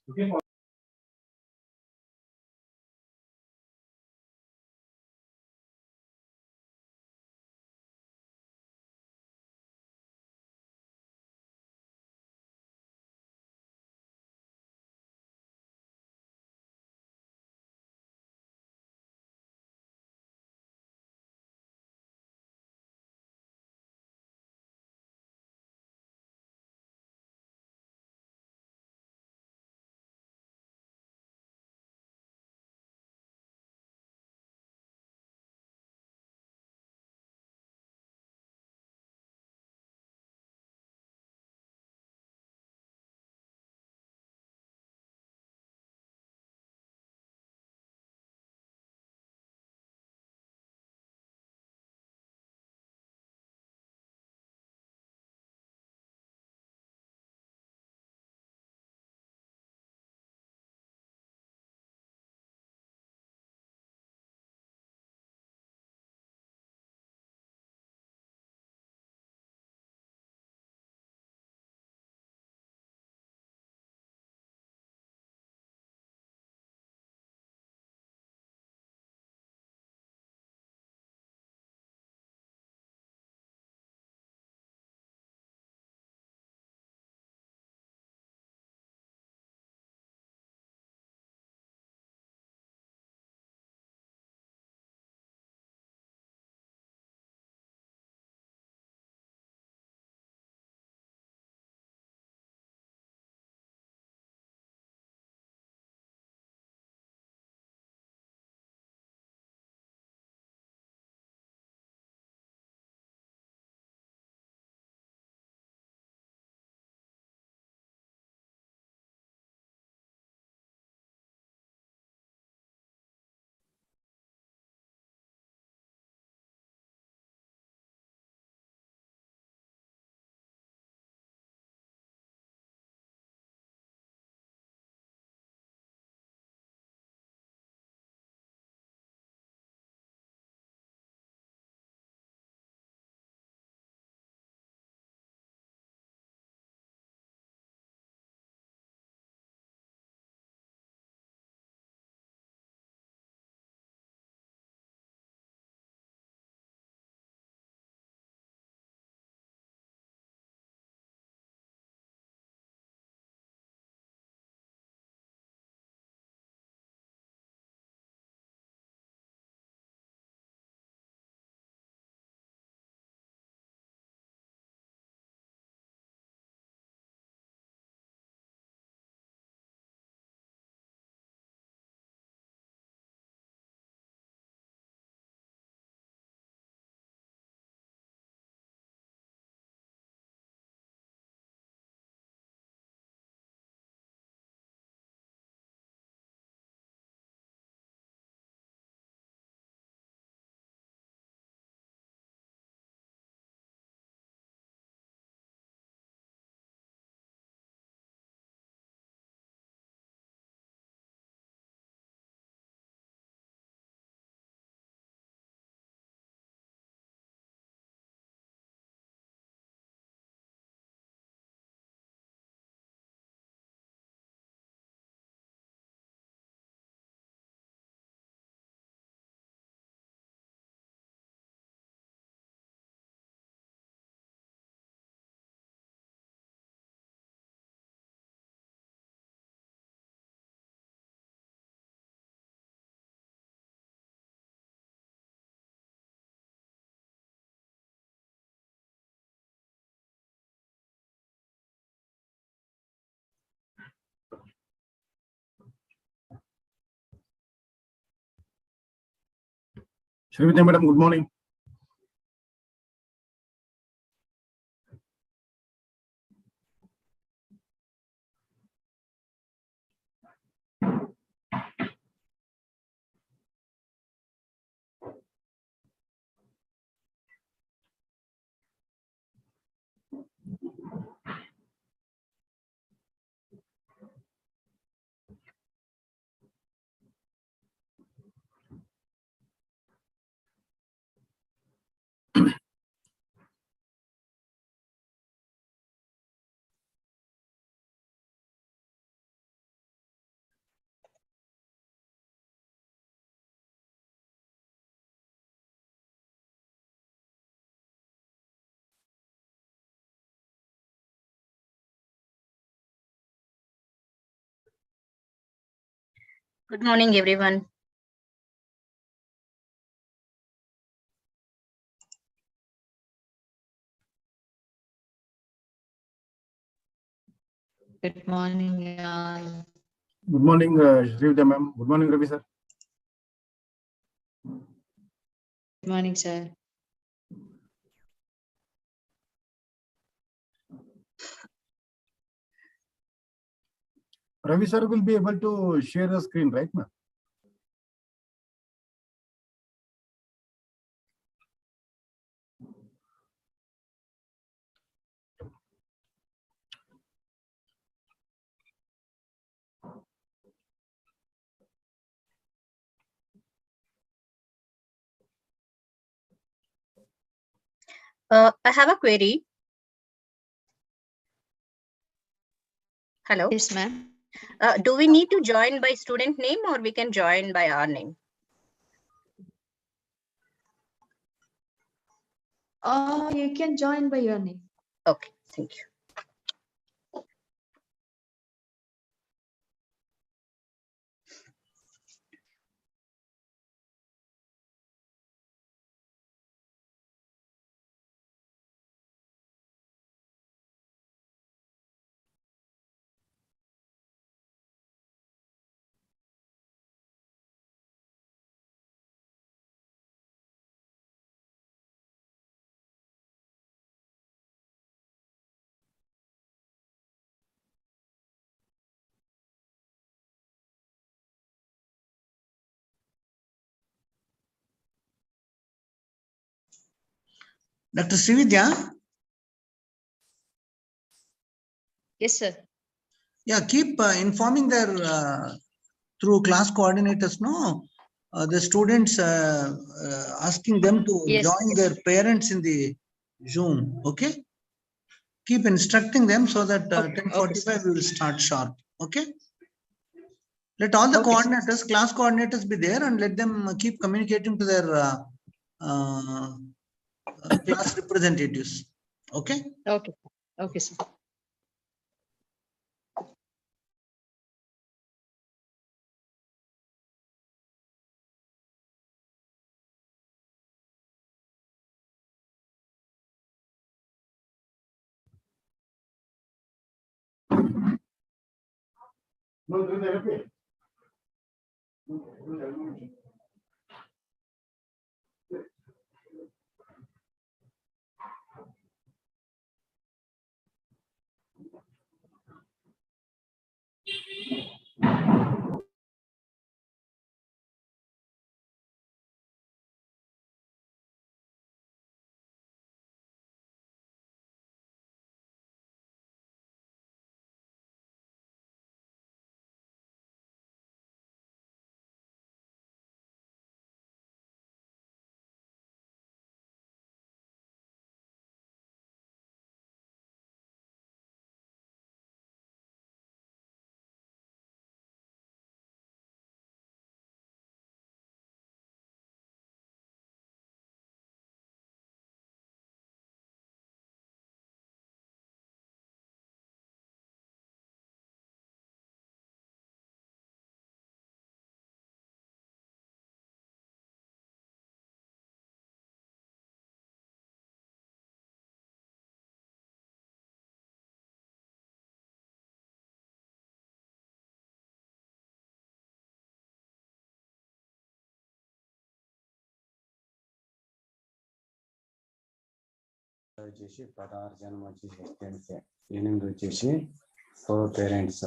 Srivita madam, good morning. Good morning, everyone. Good morning, all. Good morning, Srividya ma'am. Good morning, Ravi sir. Good morning, sir. Ravi sir will be able to share the screen, right, ma'am? I have a query. Hello. Yes, ma'am. Do we need to join by student name or we can join by our name? You can join by your name. Okay, thank you. Dr. Srividya, Yes, sir. yeah, keep informing their through class coordinators, no, the students asking them to Yes. join their parents in the Zoom. Okay, keep instructing them so that Okay, 10:45 we will start sharp. Okay, let all the Okay, sir. coordinators, class coordinators, be there and let them keep communicating to their class representatives. Okay. Okay. Okay, sir. No, do they have it? No. వచ్చేసి 16 జనం వచ్చేసి students 8 వచ్చేసి 4 parents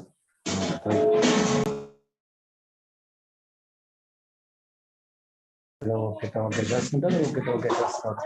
okay చేసుకుంటారు okay చేస్తారు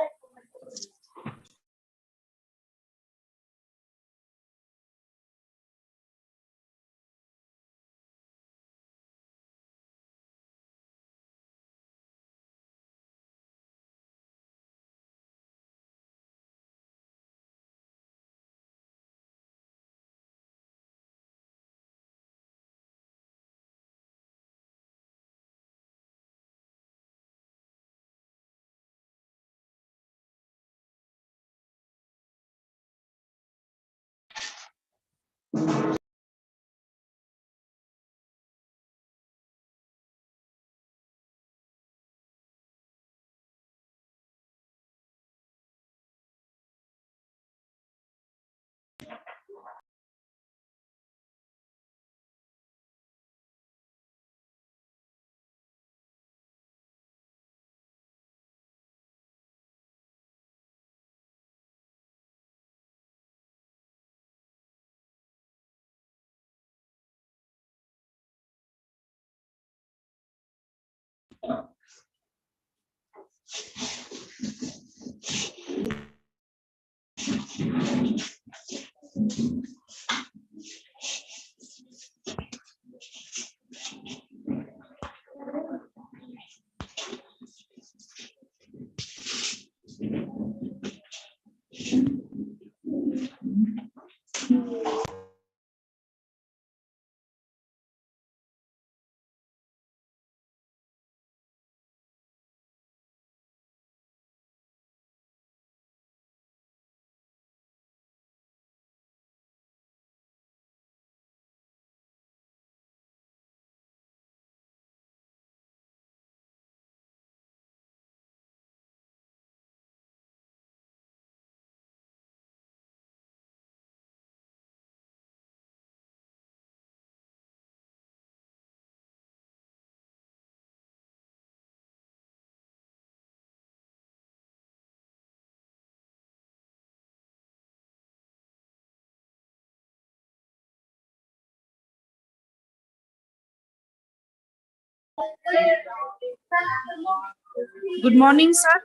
Good morning, sir.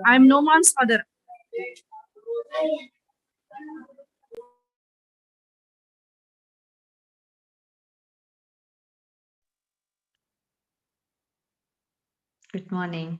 I'm Noman's mother. Good morning.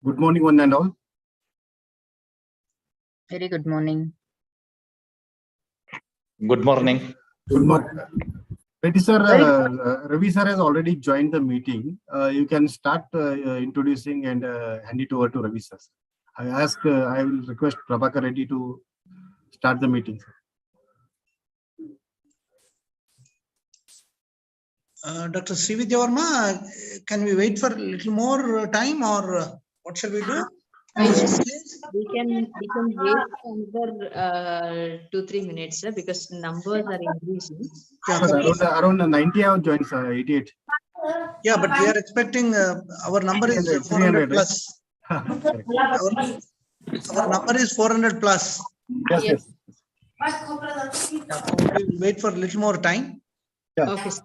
Good morning, one and all. Very good morning. Good morning. Good morning. Reddy sir, Ravi sir has already joined the meeting. You can start introducing and hand it over to Ravi sir. I will request Prabhakar Reddy to start the meeting. Dr. Srividya Varma, can we wait for a little more time or what shall we do? We can wait for another 2-3 minutes, sir, because numbers are increasing. Yeah, Around 90 have joined, sir, 88. yeah, but we are expecting our number is 300, 400 right? plus. Correct. Our number is 400 plus. Yes, yes. We will wait for a little more time. Yeah. Okay, sir.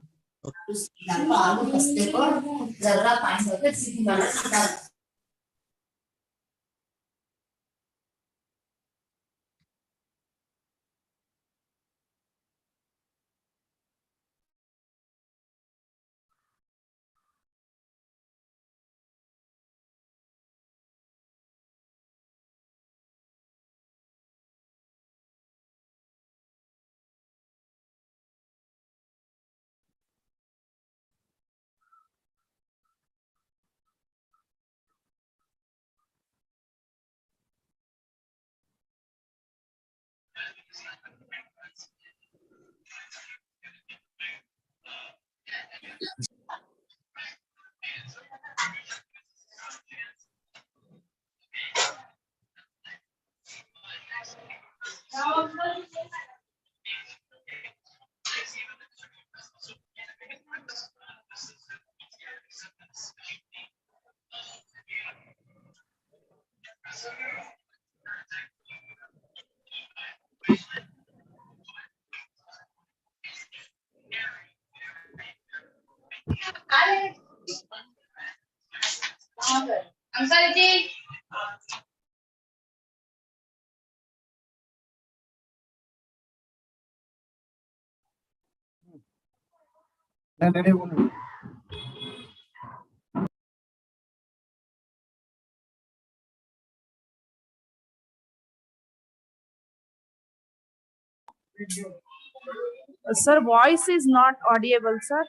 Sir, voice is not audible, sir.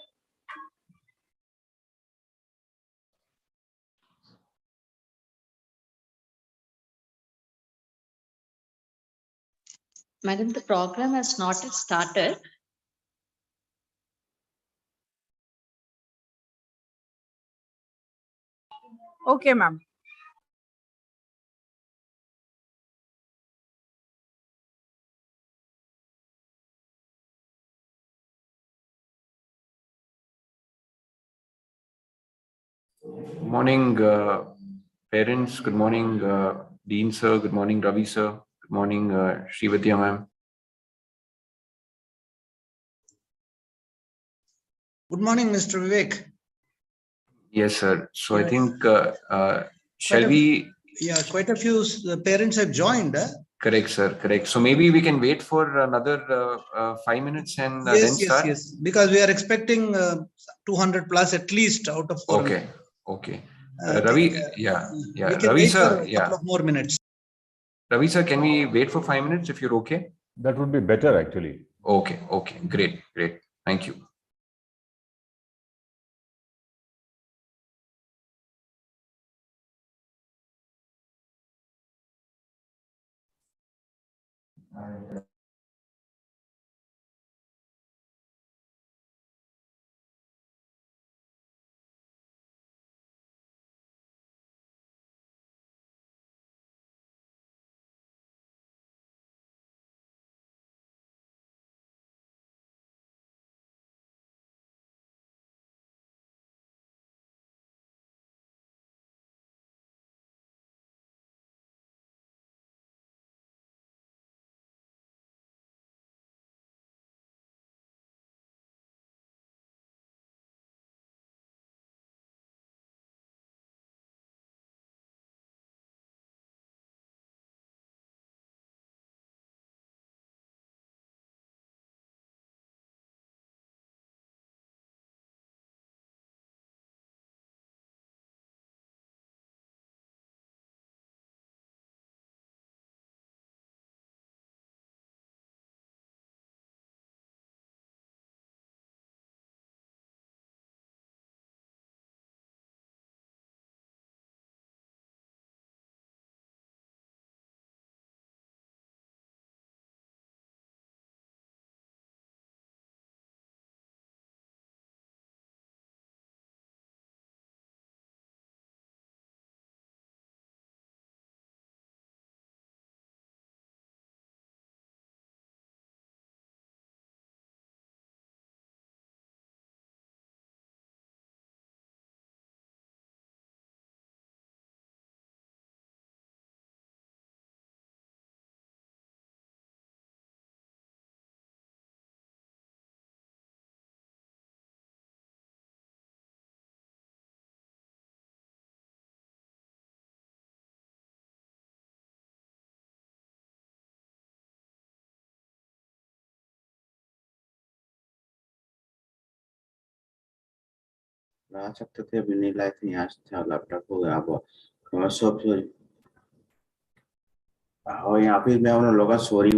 Madam, the program has not yet started. Okay, ma'am. Good morning, parents. Good morning, Dean sir. Good morning, Ravi sir. Good morning, Srividya ma'am. Good morning, Mr. Vivek. Yes, sir. So I Yeah. think, shall Quite a- we? Yeah, quite a few parents have joined. Correct, sir. Correct. So maybe we can wait for another 5 minutes and then start. Yes, because we are expecting 200 plus at least out of 400. Okay. Okay. I Ravi, think, yeah. We can Ravi wait for sir, a yeah. couple of more minutes. Ravi sir, can we wait for 5 minutes if you're okay? That would be better, actually. Okay. Okay. Great. Great. Thank you. 라착 때 미니라이트 야스타 laptop गया वो सब और यहाँ पे मैं उन लोगों का sorry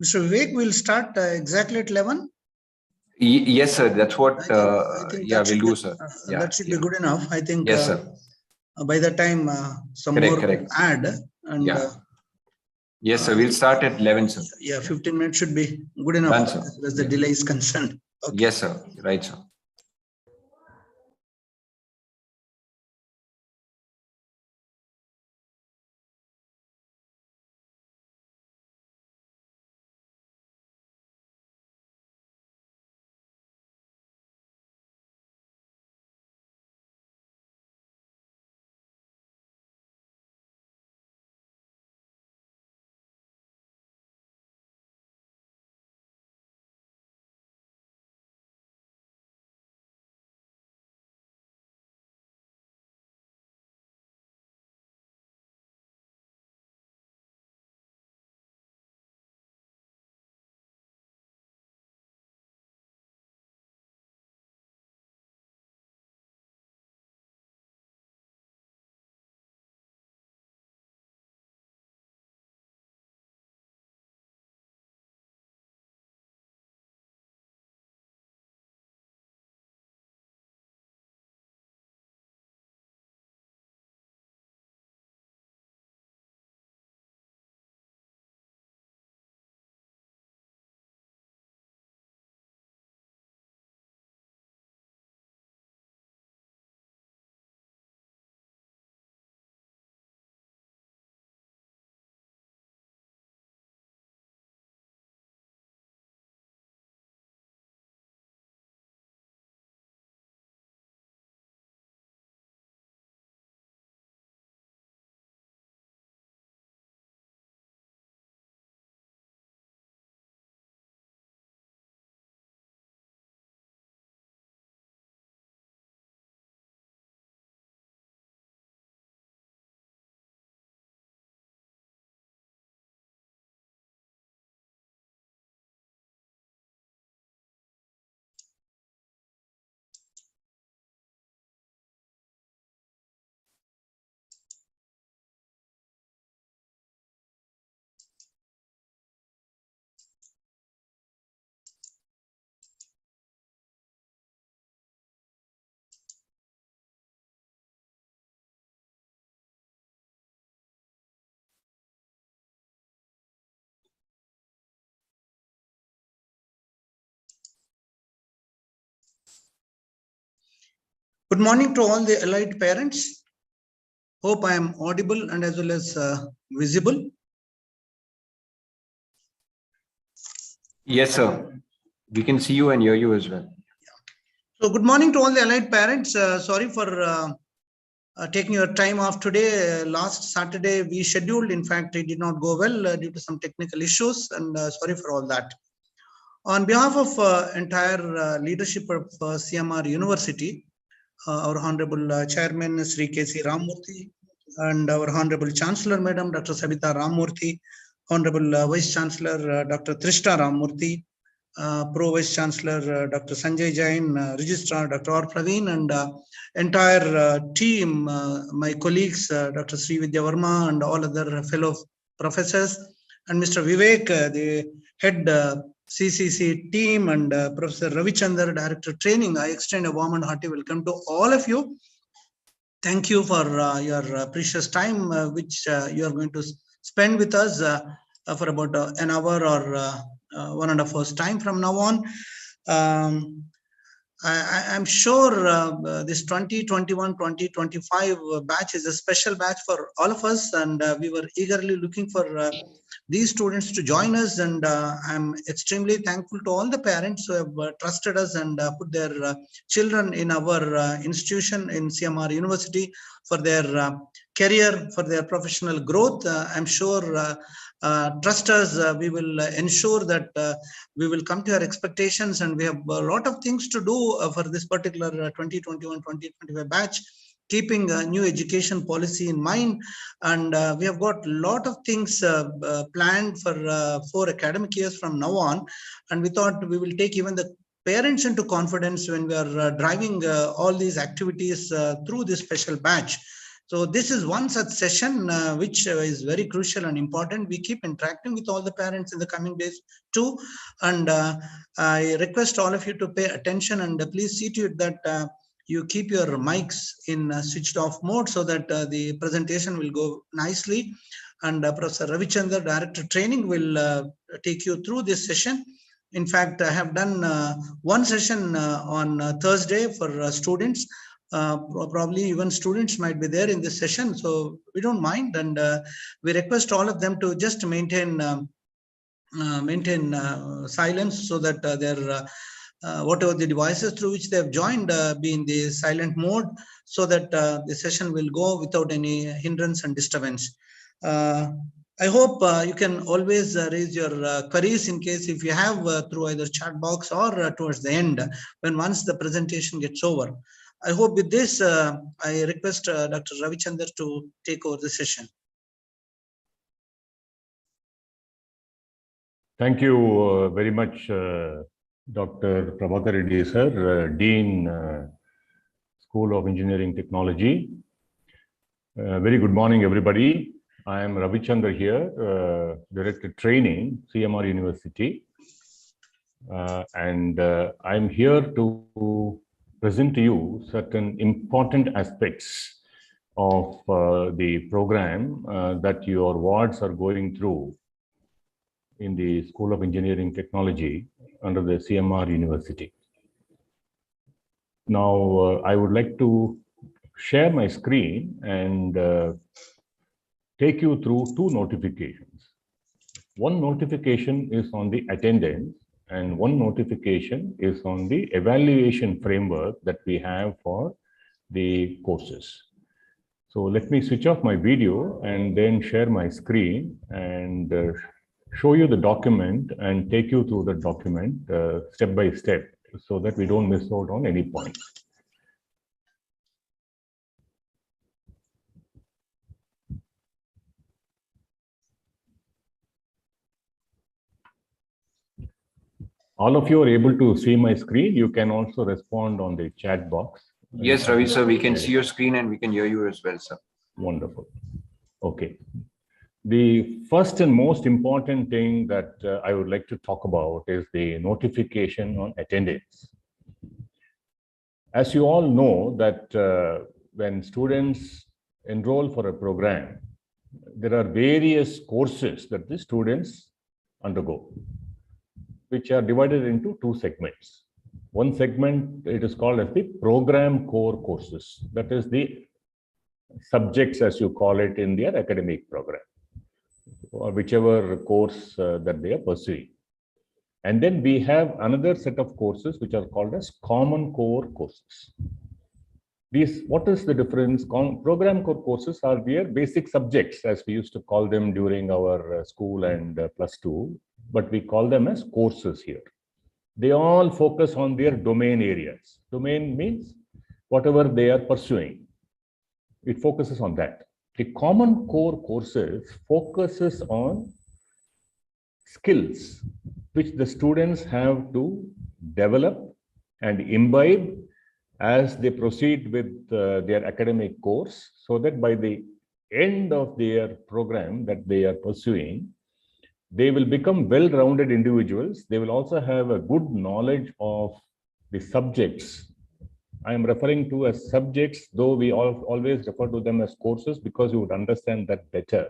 Mr. Vivek, we'll start exactly at 11. Yes, sir. That's what. I think Yeah, that we'll should do, be- sir. Yeah, that should be yeah. good enough. I think Yes, sir. by the time some Correct, more correct. add and Yeah. Yes, sir. We'll start at 11, sir. yeah, 15 minutes should be good enough Done, sir. as far as the Yeah. delay is concerned. Okay. Yes, sir. Right, sir. Good morning to all the allied parents. Hope I am audible and as well as visible. Yes, sir. We can see you and hear you as well. So good morning to all the allied parents. Sorry for taking your time off today. Last Saturday we scheduled. In fact, it did not go well due to some technical issues, and sorry for all that. On behalf of entire leadership of CMR University, our Honorable Chairman Sri K.C. Ramurthy and our Honorable Chancellor Madam Dr. Savita Ramurthy, Honorable Vice Chancellor Dr. Trishta Ramurthy, Pro Vice Chancellor Dr. Sanjay Jain, Registrar Dr. R. Praveen, and entire team, my colleagues Dr. Sri Vidya Verma and all other fellow professors, and Mr. Vivek, the head CCC team, and Professor Ravichandar, Director Training. I extend a warm and hearty welcome to all of you. Thank you for your precious time, which you are going to spend with us for about an hour or 1.5 hours time from now on. I'm sure this 2021-2025 batch is a special batch for all of us, and we were eagerly looking for these students to join us, and I'm extremely thankful to all the parents who have trusted us and put their children in our institution in CMR University for their career, for their professional growth. I'm sure trust us, we will ensure that we will come to your expectations, and we have a lot of things to do for this particular 2021-2025 batch, keeping a new education policy in mind. And we have got a lot of things planned for 4 academic years from now on. And we thought we will take even the parents into confidence when we are driving all these activities through this special batch. So this is one such session which is very crucial and important. We keep interacting with all the parents in the coming days too. And I request all of you to pay attention, and please see to it that you keep your mics in switched off mode so that the presentation will go nicely. And Professor Ravichandra, Director Training, will take you through this session. In fact, I have done one session on Thursday for students. Probably even students might be there in this session, so we don't mind, and we request all of them to just maintain silence so that their whatever the devices through which they have joined be in the silent mode, so that the session will go without any hindrance and disturbance. I hope you can always raise your queries in case if you have through either chat box or towards the end when once the presentation gets over. I hope with this, I request Dr. Ravichandra to take over the session. Thank you very much, Dr. Prabhakar Reddy, sir, Dean, School of Engineering Technology. Very good morning, everybody. I am Ravichandra here, Director Training, CMR University. And I'm here to present to you certain important aspects of the program that your wards are going through in the School of Engineering Technology under the CMR University. Now, I would like to share my screen and take you through 2 notifications. One notification is on the attendance, and one notification is on the evaluation framework that we have for the courses. So let me switch off my video and then share my screen and show you the document and take you through the document step by step so that we don't miss out on any points. All of you are able to see my screen. You can also respond on the chat box. Yes, Ravi, sir, we can see your screen and we can hear you as well, sir. Wonderful. Okay. The first and most important thing that I would like to talk about is the notification on attendance. As you all know that when students enroll for a program, there are various courses that the students undergo, which are divided into 2 segments. One segment, it is called as the program core courses. That is the subjects, as you call it, in their academic program, or whichever course that they are pursuing. And then we have another set of courses which are called as common core courses. These, what is the difference? Program core courses are their basic subjects, as we used to call them during our school and +2, but we call them as courses here. They all focus on their domain areas. Domain means whatever they are pursuing. It focuses on that. The common core courses focuses on skills which the students have to develop and imbibe as they proceed with their academic course, so that by the end of their program that they are pursuing, they will become well-rounded individuals. They will also have a good knowledge of the subjects I am referring to as subjects, though we always refer to them as courses because you would understand that better.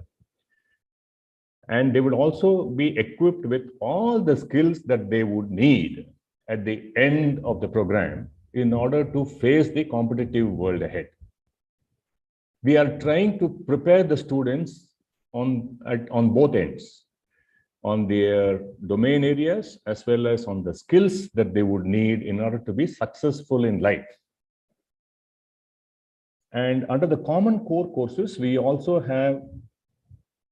And they would also be equipped with all the skills that they would need at the end of the program in order to face the competitive world ahead. We are trying to prepare the students on both ends, on their domain areas as well as on the skills that they would need in order to be successful in life. And under the common core courses, we also have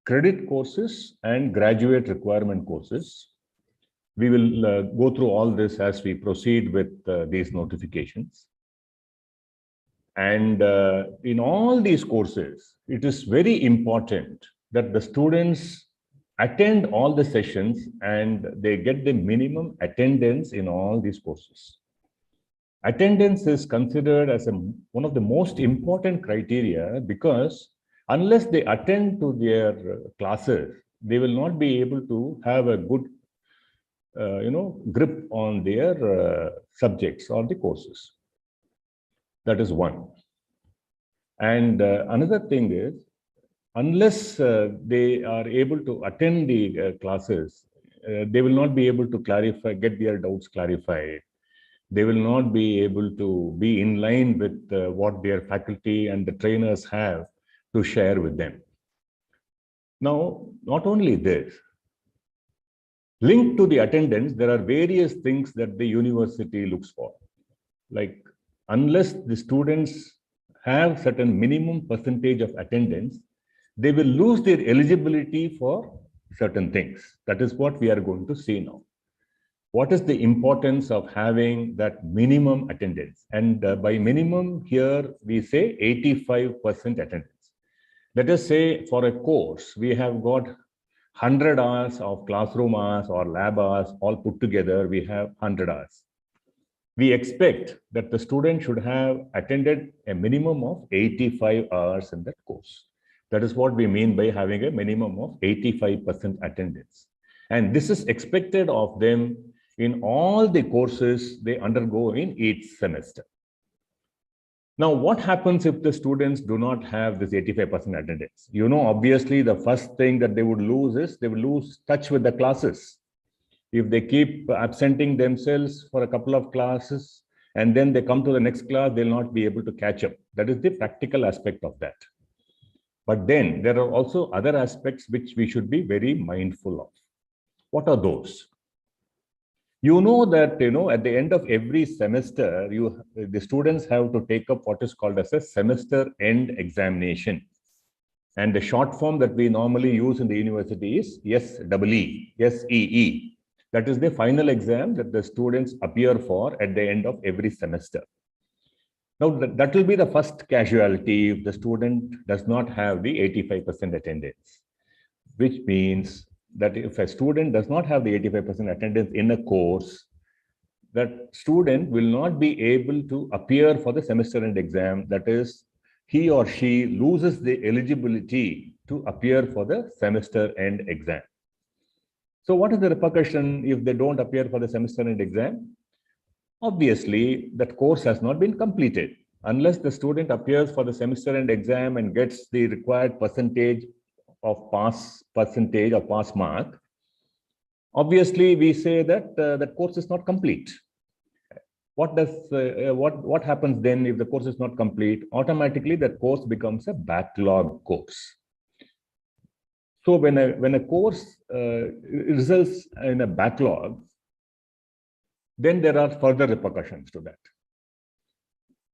credit courses and graduate requirement courses. We will go through all this as we proceed with these notifications. And in all these courses, it is very important that the students attend all the sessions and they get the minimum attendance in all these courses. Attendance is considered as one of the most important criteria because unless they attend to their classes, they will not be able to have a good grip on their subjects or the courses. That is one. And another thing is, unless they are able to attend the classes, they will not be able to get their doubts clarified. They will not be able to be in line with what their faculty and the trainers have to share with them. Now, not only this, linked to the attendance, there are various things that the university looks for. Like, unless the students have certain minimum percentage of attendance, they will lose their eligibility for certain things. That is what we are going to see now. What is the importance of having that minimum attendance? And by minimum here, we say 85% attendance. Let us say for a course, we have got 100 hours of classroom hours or lab hours all put together, we have 100 hours. We expect that the student should have attended a minimum of 85 hours in that course. That is what we mean by having a minimum of 85% attendance. And this is expected of them in all the courses they undergo in each semester. Now, what happens if the students do not have this 85% attendance? You know, obviously, the first thing that they would lose is they will lose touch with the classes. If they keep absenting themselves for a couple of classes and then they come to the next class, they'll not be able to catch up. That is the practical aspect of that. But then there are also other aspects which we should be very mindful of. What are those? You know that, at the end of every semester, the students have to take up what is called as a semester end examination. And the short form that we normally use in the university is SEE. That is the final exam that the students appear for at the end of every semester. Now, that will be the first casualty if the student does not have the 85% attendance, which means that if a student does not have the 85% attendance in a course, that student will not be able to appear for the semester end exam. That is, he or she loses the eligibility to appear for the semester end exam. So what is the repercussion if they don't appear for the semester end exam? Obviously, that course has not been completed. Unless the student appears for the semester end exam and gets the required percentage of pass mark, obviously we say that that course is not complete. What happens then if the course is not complete? Automatically, that course becomes a backlog course. So when a course results in a backlog, then there are further repercussions to that.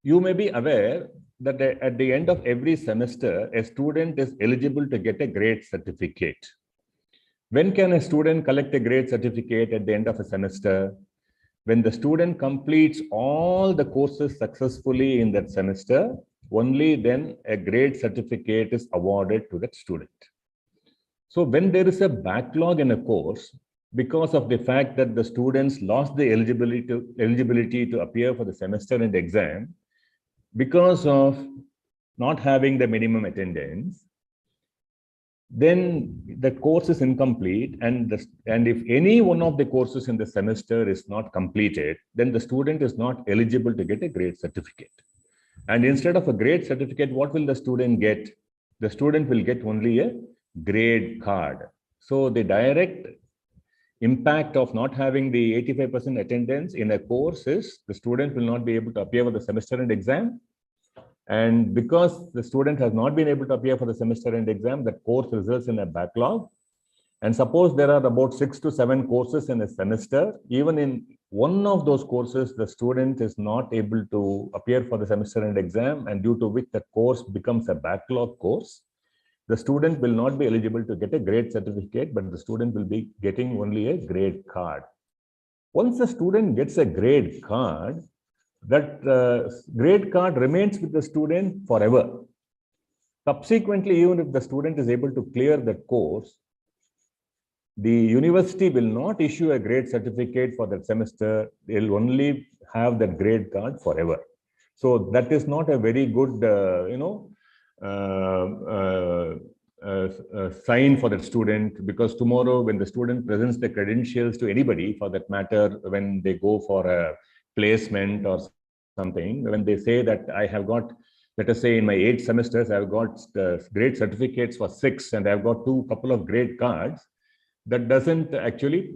You may be aware that at the end of every semester, a student is eligible to get a grade certificate. When can a student collect a grade certificate at the end of a semester? When the student completes all the courses successfully in that semester, only then a grade certificate is awarded to that student. So when there is a backlog in a course, because of the fact that the students lost the eligibility to appear for the semester end exam, because of not having the minimum attendance, then the course is incomplete, and if any one of the courses in the semester is not completed, then the student is not eligible to get a grade certificate. And instead of a grade certificate, what will the student get? The student will get only a grade card. So the direct impact of not having the 85% attendance in a course is the student will not be able to appear for the semester end exam. And because the student has not been able to appear for the semester end exam, that course results in a backlog. And suppose there are about 6 to 7 courses in a semester, even in one of those courses, the student is not able to appear for the semester end exam, and due to which the course becomes a backlog course, the student will not be eligible to get a grade certificate, but the student will be getting only a grade card. Once the student gets a grade card, that grade card remains with the student forever. Subsequently, even if the student is able to clear that course, the university will not issue a grade certificate for that semester. They'll only have that grade card forever. So that is not a very good, sign for that student, because tomorrow when the student presents the credentials to anybody, for that matter, when they go for a placement or something, when they say that I have got, let us say in my 8 semesters, I've got grade certificates for 6 and I've got couple of grade cards, that doesn't actually,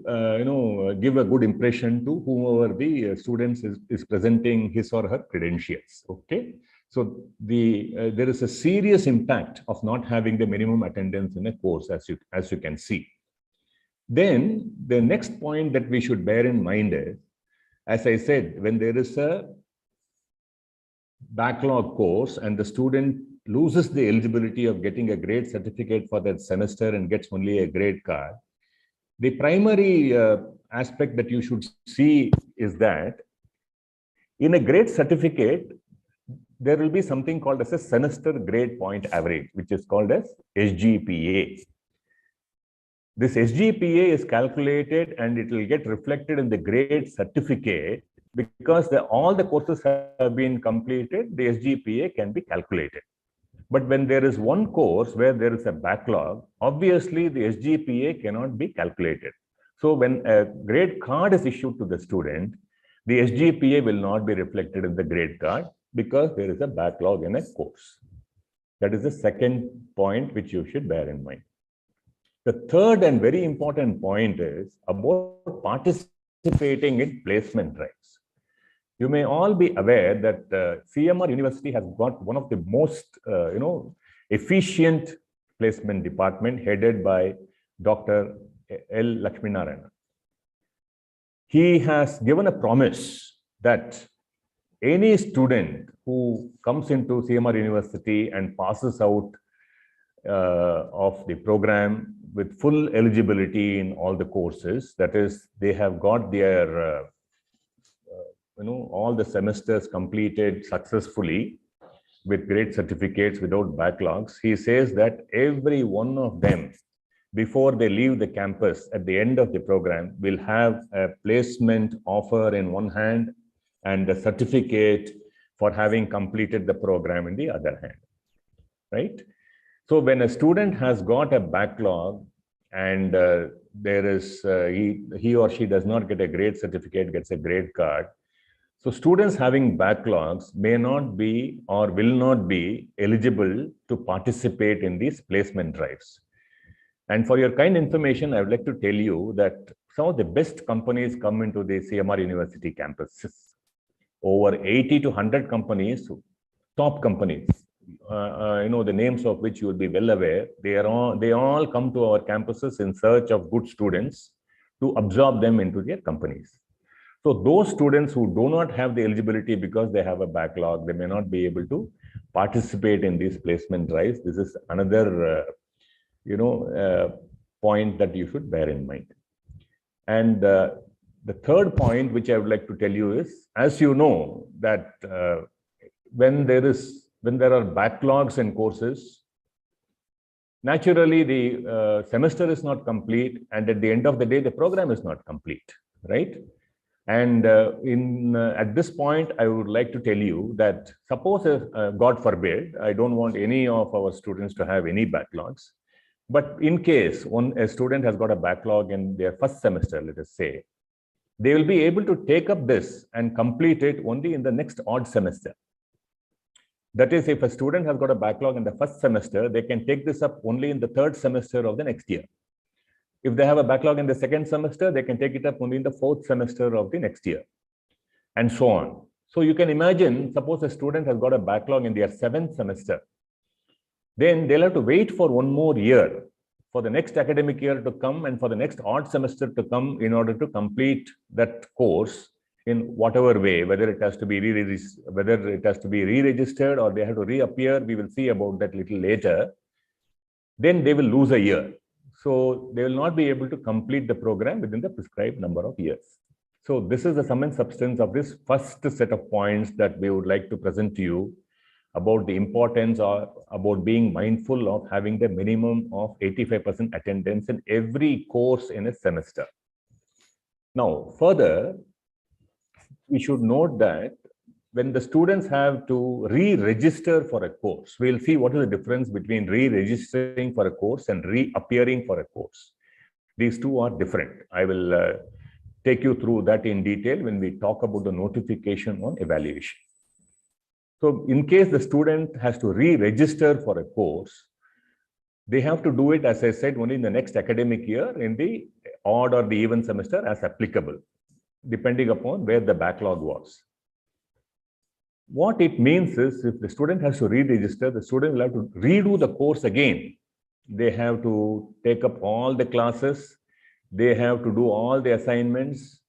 give a good impression to whomever the students is presenting his or her credentials. Okay. So there is a serious impact of not having the minimum attendance in a course, as you can see. Then the next point that we should bear in mind is, as I said, when there is a backlog course and the student loses the eligibility of getting a grade certificate for that semester and gets only a grade card, the primary aspect that you should see is that in a grade certificate, there will be something called as a semester grade point average, which is called as SGPA. This SGPA is calculated and it will get reflected in the grade certificate, because all the courses have been completed, the SGPA can be calculated. But when there is one course where there is a backlog, obviously the SGPA cannot be calculated. So when a grade card is issued to the student, the SGPA will not be reflected in the grade card because there is a backlog in a course. That is the second point which you should bear in mind. The third and very important point is about participating in placement drives. You may all be aware that CMR University has got one of the most, efficient placement department headed by Dr. L. Lakshminarayanan. He has given a promise that any student who comes into CMR University and passes out of the program with full eligibility in all the courses, that is, they have got their all the semesters completed successfully with grade certificates without backlogs. He says that every one of them, before they leave the campus at the end of the program, will have a placement offer in one hand and a certificate for having completed the program in the other hand, right? So when a student has got a backlog and there is he or she does not get a grade certificate, gets a grade card. So students having backlogs may not be or will not be eligible to participate in these placement drives. And for your kind information, I would like to tell you that some of the best companies come into the CMR University campuses. Over 80 to 100 companies, top companies, the names of which you will be well aware, they all come to our campuses in search of good students to absorb them into their companies. So those students who do not have the eligibility because they have a backlog, they may not be able to participate in these placement drives. This is another, point that you should bear in mind. And the third point, which I would like to tell you is, as you know, that when there are backlogs in courses, naturally the semester is not complete, and at the end of the day, the program is not complete, right? And at this point, I would like to tell you that suppose, God forbid, I don't want any of our students to have any backlogs. But in case a student has got a backlog in their first semester, let us say, they will be able to take up this and complete it only in the next odd semester. That is, if a student has got a backlog in the first semester, they can take this up only in the third semester of the next year. If they have a backlog in the second semester, they can take it up only in the fourth semester of the next year, and so on. So you can imagine, suppose a student has got a backlog in their seventh semester, then they'll have to wait for one more year for the next academic year to come and for the next odd semester to come in order to complete that course in whatever way, whether it has to be re-registered or they have to reappear. We will see about that little later. Then they will lose a year. So they will not be able to complete the program within the prescribed number of years. So this is the sum and substance of this first set of points that we would like to present to you about the importance of about being mindful of having the minimum of 85% attendance in every course in a semester. Now, further, we should note that when the students have to re-register for a course, we'll see what is the difference between re-registering for a course and reappearing for a course. These two are different. I will take you through that in detail when we talk about the notification on evaluation. So in case the student has to re-register for a course, they have to do it, as I said, only in the next academic year in the odd or the even semester as applicable, depending upon where the backlog was. What it means is, if the student has to re-register, the student will have to redo the course again. They have to take up all the classes, they have to do all the assignments,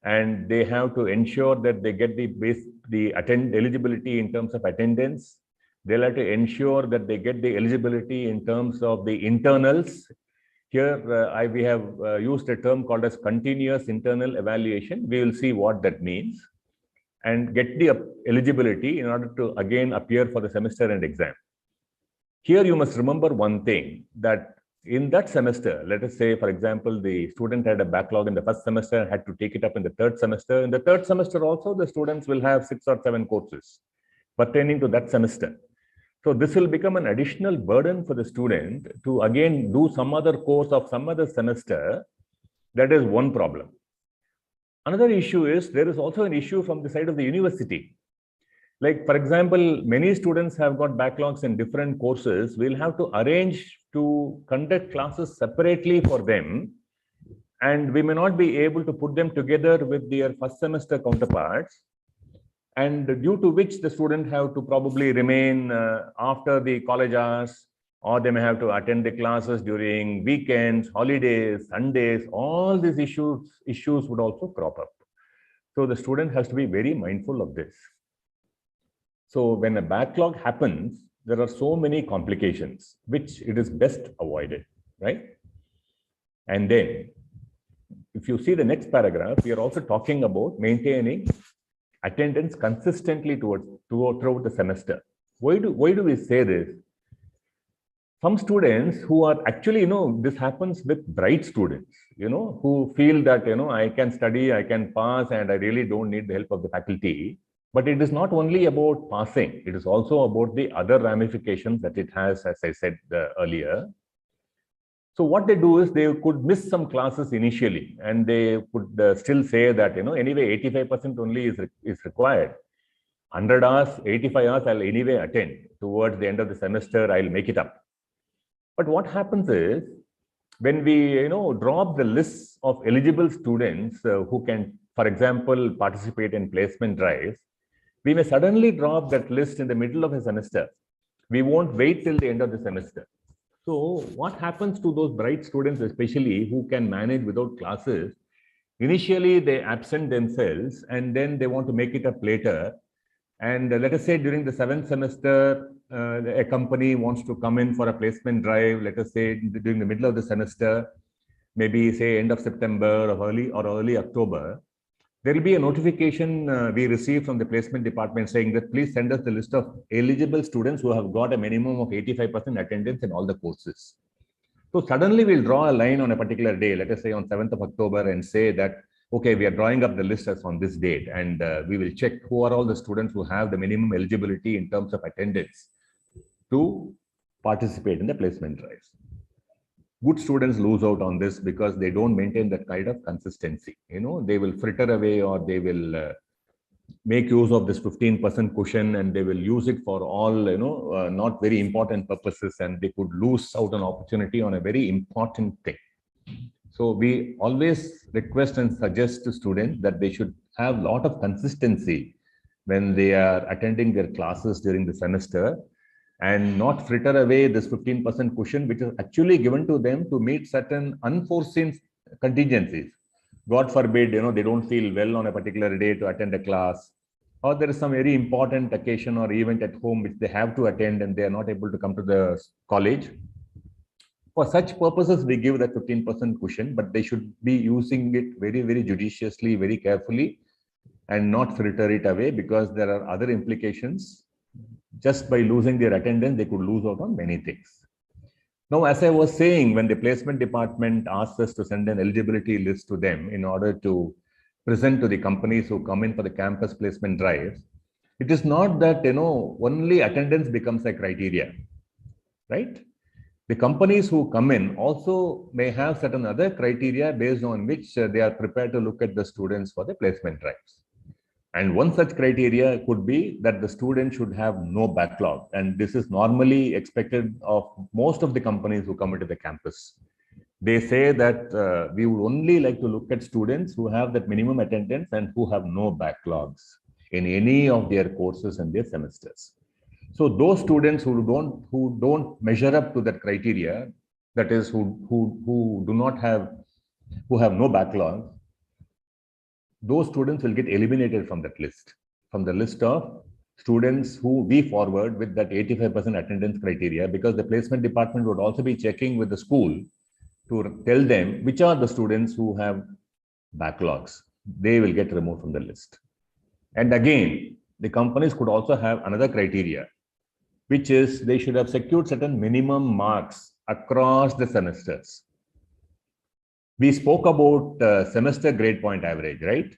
and they have to ensure that they get the eligibility in terms of attendance. They'll have to ensure that they get the eligibility in terms of the internals. Here, we have used a term called as continuous internal evaluation. We will see what that means and get the eligibility in order to again appear for the semester and exam. Here, you must remember one thing, that in that semester, let us say, for example, the student had a backlog in the first semester and had to take it up in the third semester. In the third semester also, the students will have 6 or 7 courses pertaining to that semester. So this will become an additional burden for the student to again do some other course of some other semester. That is one problem. Another issue is there is also an issue from the side of the university. Like, for example, many students have got backlogs in different courses. We'll have to arrange to conduct classes separately for them, and we may not be able to put them together with their first semester counterparts, and due to which the student have to probably remain after the college hours, or they may have to attend the classes during weekends, holidays, Sundays. All these issues would also crop up. So the student has to be very mindful of this. So when a backlog happens, there are so many complications, which it is best avoided, right? And then, if you see the next paragraph, we are also talking about maintaining attendance consistently throughout the semester. Why do we say this? Some students who are actually, this happens with bright students, who feel that, I can study, I can pass, and I really don't need the help of the faculty. But it is not only about passing, it is also about the other ramifications that it has, as I said earlier. So what they do is they could miss some classes initially, and they could still say that, anyway, 85% only is required. 100 hours, 85 hours, I'll anyway attend. Towards the end of the semester, I'll make it up. But what happens is, when we, drop the lists of eligible students who can, for example, participate in placement drives, we may suddenly drop that list in the middle of a semester. We won't wait till the end of the semester. So what happens to those bright students, especially who can manage without classes? Initially, they absent themselves and then they want to make it up later. And let us say during the 7th semester, a company wants to come in for a placement drive, let us say during the middle of the semester, maybe say end of September or early October. There will be a notification we receive from the placement department saying that please send us the list of eligible students who have got a minimum of 85% attendance in all the courses. So suddenly we'll draw a line on a particular day, let us say on 7th of October, and say that, okay, we are drawing up the list as on this date, and we will check who are all the students who have the minimum eligibility in terms of attendance to participate in the placement drives. good students lose out on this because they don't maintain that kind of consistency. They will fritter away, or they will make use of this 15% cushion, and they will use it for all, not very important purposes, and they could lose out an opportunity on a very important thing. So we always request and suggest to students that they should have a lot of consistency when they are attending their classes during the semester, and not fritter away this 15% cushion, which is actually given to them to meet certain unforeseen contingencies. God forbid, they don't feel well on a particular day to attend a class, or there is some very important occasion or event at home which they have to attend and they are not able to come to the college. For such purposes, we give that 15% cushion, but they should be using it very, very judiciously, very carefully, and not fritter it away, because there are other implications. Just by losing their attendance, they could lose out on many things. Now, as I was saying, when the placement department asks us to send an eligibility list to them in order to present to the companies who come in for the campus placement drives, it is not that, only attendance becomes a criteria, right? The companies who come in also may have certain other criteria based on which they are prepared to look at the students for the placement drives. And one such criteria could be that the student should have no backlog. And this is normally expected of most of the companies who come into the campus. They say that we would only like to look at students who have that minimum attendance and who have no backlogs in any of their courses and their semesters. So those students who don't measure up to that criteria, that is, who have no backlog, those students will get eliminated from that list, from the list of students who we forward with that 85% attendance criteria, because the placement department would also be checking with the school to tell them which are the students who have backlogs. They will get removed from the list. And again, the companies could also have another criteria, which is they should have secured certain minimum marks across the semesters. We spoke about semester grade point average, right?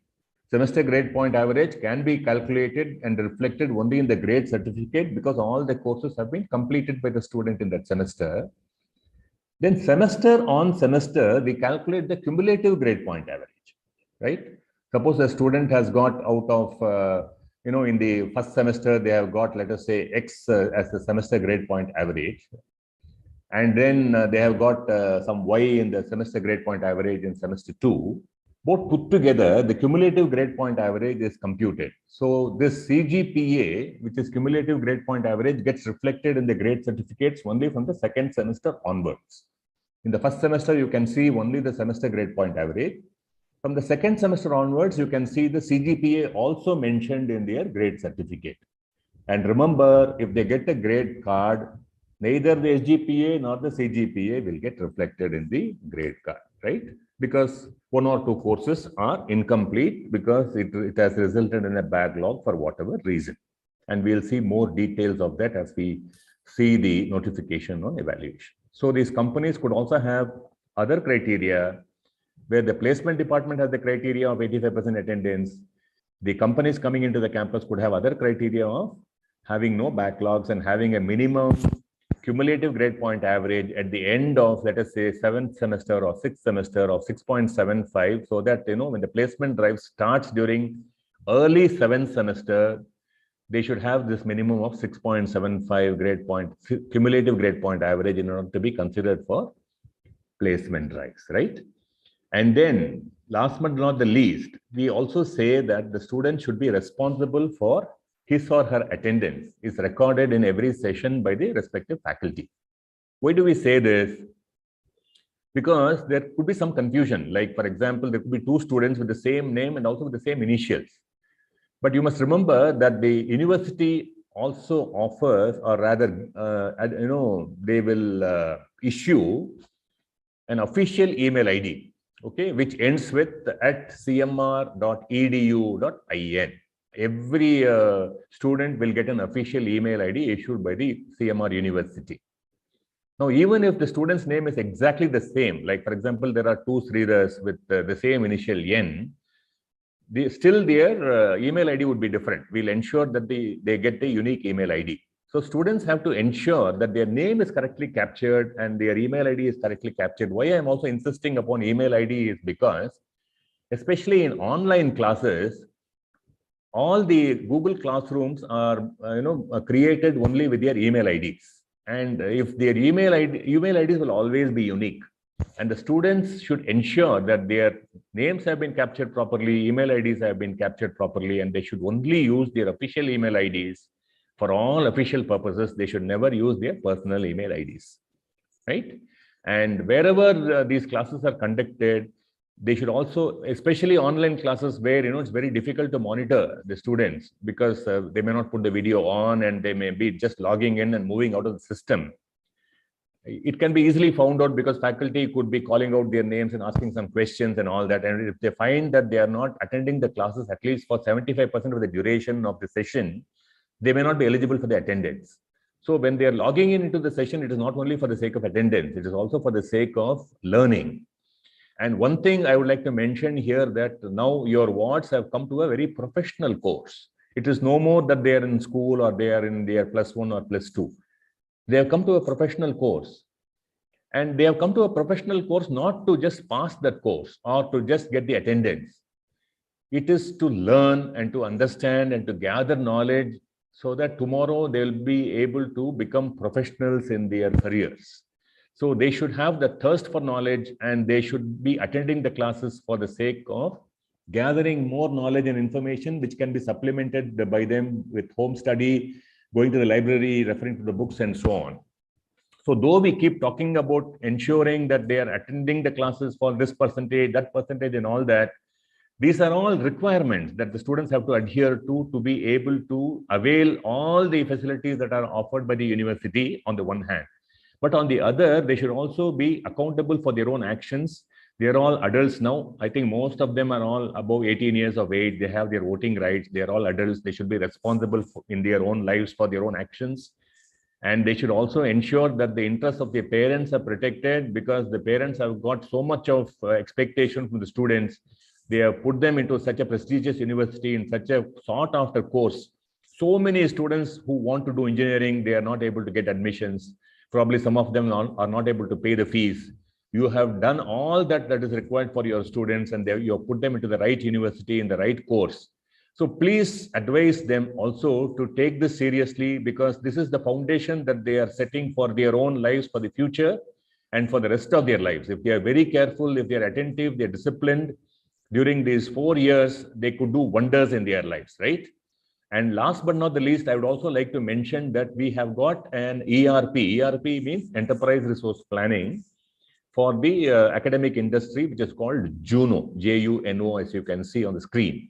Semester grade point average can be calculated and reflected only in the grade certificate because all the courses have been completed by the student in that semester. Then semester on semester, we calculate the cumulative grade point average, right? Suppose a student has got out of, in the first semester, they have got, let us say, X as the semester grade point average. And then they have got some Y in the semester grade point average in semester 2. Both put together, the cumulative grade point average is computed. So this CGPA, which is cumulative grade point average, gets reflected in the grade certificates only from the second semester onwards. In the first semester, you can see only the semester grade point average. From the second semester onwards, you can see the CGPA also mentioned in their grade certificate. And remember, if they get a grade card, neither the SGPA nor the CGPA will get reflected in the grade card, right? Because one or two courses are incomplete because it has resulted in a backlog for whatever reason. And we'll see more details of that as we see the notification on evaluation. So these companies could also have other criteria where the placement department has the criteria of 85% attendance. The companies coming into the campus could have other criteria of having no backlogs and having a minimum cumulative grade point average at the end of, let us say, 7th semester or 6th semester of 6.75, so that, when the placement drive starts during early 7th semester, they should have this minimum of 6.75 grade point, cumulative grade point average in order to be considered for placement drives, right? And then, last but not the least, we also say that the student should be responsible for his or her attendance is recorded in every session by the respective faculty. Why do we say this? Because there could be some confusion. Like, for example, there could be two students with the same name and also with the same initials. But you must remember that the university also offers, or rather, they will issue an official email ID, okay, which ends with @cmr.edu.in. Every student will get an official email ID issued by the CMR University. Now, even if the student's name is exactly the same, like, for example, there are two Sridhars with the same initial N, still their email ID would be different. We'll ensure that they get a unique email ID. So students have to ensure that their name is correctly captured and their email ID is correctly captured. Why I'm also insisting upon email ID is because, especially in online classes, all the Google Classrooms are created only with their email IDs. And if their email IDs will always be unique. And the students should ensure that their names have been captured properly, email IDs have been captured properly, and they should only use their official email IDs for all official purposes. They should never use their personal email IDs, right? And wherever these classes are conducted, they should also, especially online classes where it's very difficult to monitor the students because they may not put the video on and they may be just logging in and moving out of the system. It can be easily found out because faculty could be calling out their names and asking some questions and all that. And if they find that they are not attending the classes at least for 75% of the duration of the session, they may not be eligible for the attendance. So when they are logging into the session, it is not only for the sake of attendance, it is also for the sake of learning. And one thing I would like to mention here, that now your wards have come to a very professional course. It is no more that they are in school or they are in their +1 or +2. They have come to a professional course. And they have come to a professional course not to just pass that course or to just get the attendance. It is to learn and to understand and to gather knowledge so that tomorrow they will be able to become professionals in their careers. So they should have the thirst for knowledge and they should be attending the classes for the sake of gathering more knowledge and information, which can be supplemented by them with home study, going to the library, referring to the books and so on. So though we keep talking about ensuring that they are attending the classes for this percentage, that percentage and all that, these are all requirements that the students have to adhere to be able to avail all the facilities that are offered by the university on the one hand. But on the other, they should also be accountable for their own actions. They're all adults now. I think most of them are all above 18 years of age. They have their voting rights. They're all adults. They should be responsible in their own lives for their own actions. And they should also ensure that the interests of their parents are protected, because the parents have got so much of expectation from the students. They have put them into such a prestigious university in such a sought after course. So many students who want to do engineering, they are not able to get admissions. Probably some of them are not able to pay the fees. You have done all that is required for your students, and you have put them into the right university in the right course. So please advise them also to take this seriously, because this is the foundation that they are setting for their own lives, for the future and for the rest of their lives. If they are very careful, if they are attentive, they are disciplined during these 4 years, they could do wonders in their lives, right? And last but not the least, I would also like to mention that we have got an ERP. ERP means Enterprise Resource Planning for the academic industry, which is called JUNO, J-U-N-O, as you can see on the screen.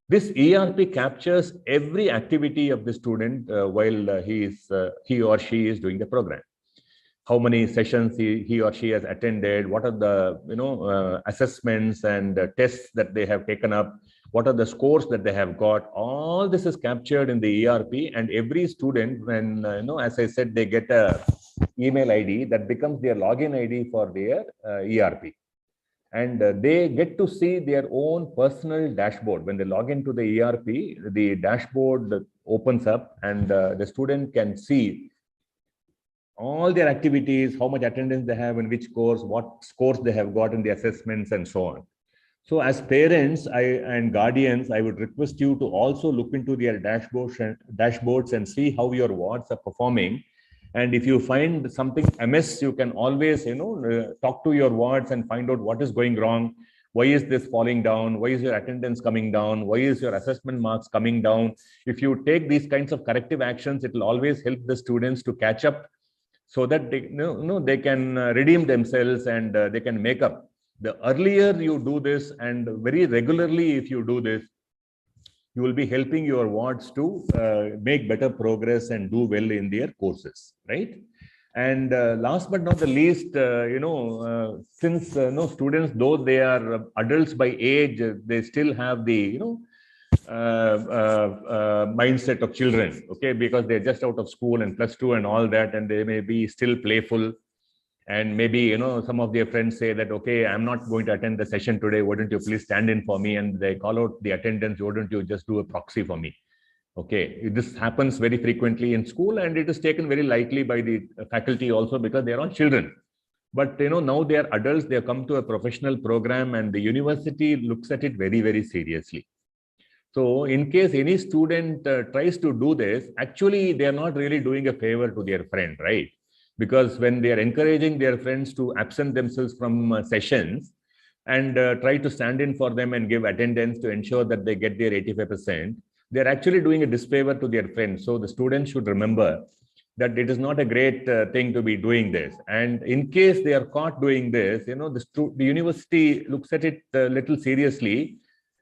This ERP captures every activity of the student while he or she is doing the program. How many sessions he or she has attended, what are the assessments and tests that they have taken up, what are the scores that they have got. All this is captured in the ERP, and every student, when as I said, they get a email ID that becomes their login ID for their ERP. And they get to see their own personal dashboard. When they log into the ERP, the dashboard opens up and the student can see all their activities, how much attendance they have in which course, what scores they have got in the assessments and so on. So as parents and guardians, I would request you to also look into their dashboards and see how your wards are performing. And if you find something amiss, you can always, talk to your wards and find out what is going wrong. Why is this falling down? Why is your attendance coming down? Why is your assessment marks coming down? If you take these kinds of corrective actions, it will always help the students to catch up so that they can redeem themselves and they can make up. The earlier you do this, and very regularly if you do this, you will be helping your wards to make better progress and do well in their courses, right? And last but not the least, since students, though they are adults by age, they still have the mindset of children, okay, because they're just out of school and +2 and all that, and they may be still playful. And maybe, some of their friends say that, okay, I'm not going to attend the session today. Why don't you please stand in for me? And they call out the attendance. Why don't you just do a proxy for me? Okay, this happens very frequently in school, and it is taken very lightly by the faculty also because they are all children. But now they are adults, they have come to a professional program, and the university looks at it very, very seriously. So in case any student tries to do this, actually they are not really doing a favor to their friend, right? Because when they are encouraging their friends to absent themselves from sessions and try to stand in for them and give attendance to ensure that they get their 85%, they're actually doing a disfavor to their friends. So the students should remember that it is not a great thing to be doing this. And in case they are caught doing this, the university looks at it a little seriously,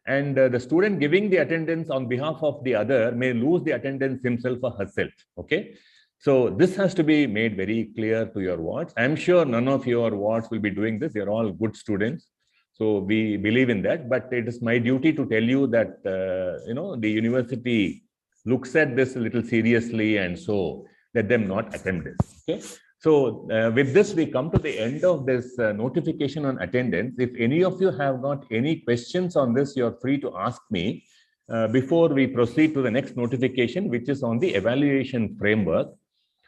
and the student giving the attendance on behalf of the other may lose the attendance himself or herself. Okay. So this has to be made very clear to your wards. I'm sure none of your wards will be doing this. You're all good students. So we believe in that, but it is my duty to tell you that, the university looks at this a little seriously, and so let them not attend this. Okay. So with this, we come to the end of this notification on attendance. If any of you have got any questions on this, you're free to ask me before we proceed to the next notification, which is on the evaluation framework.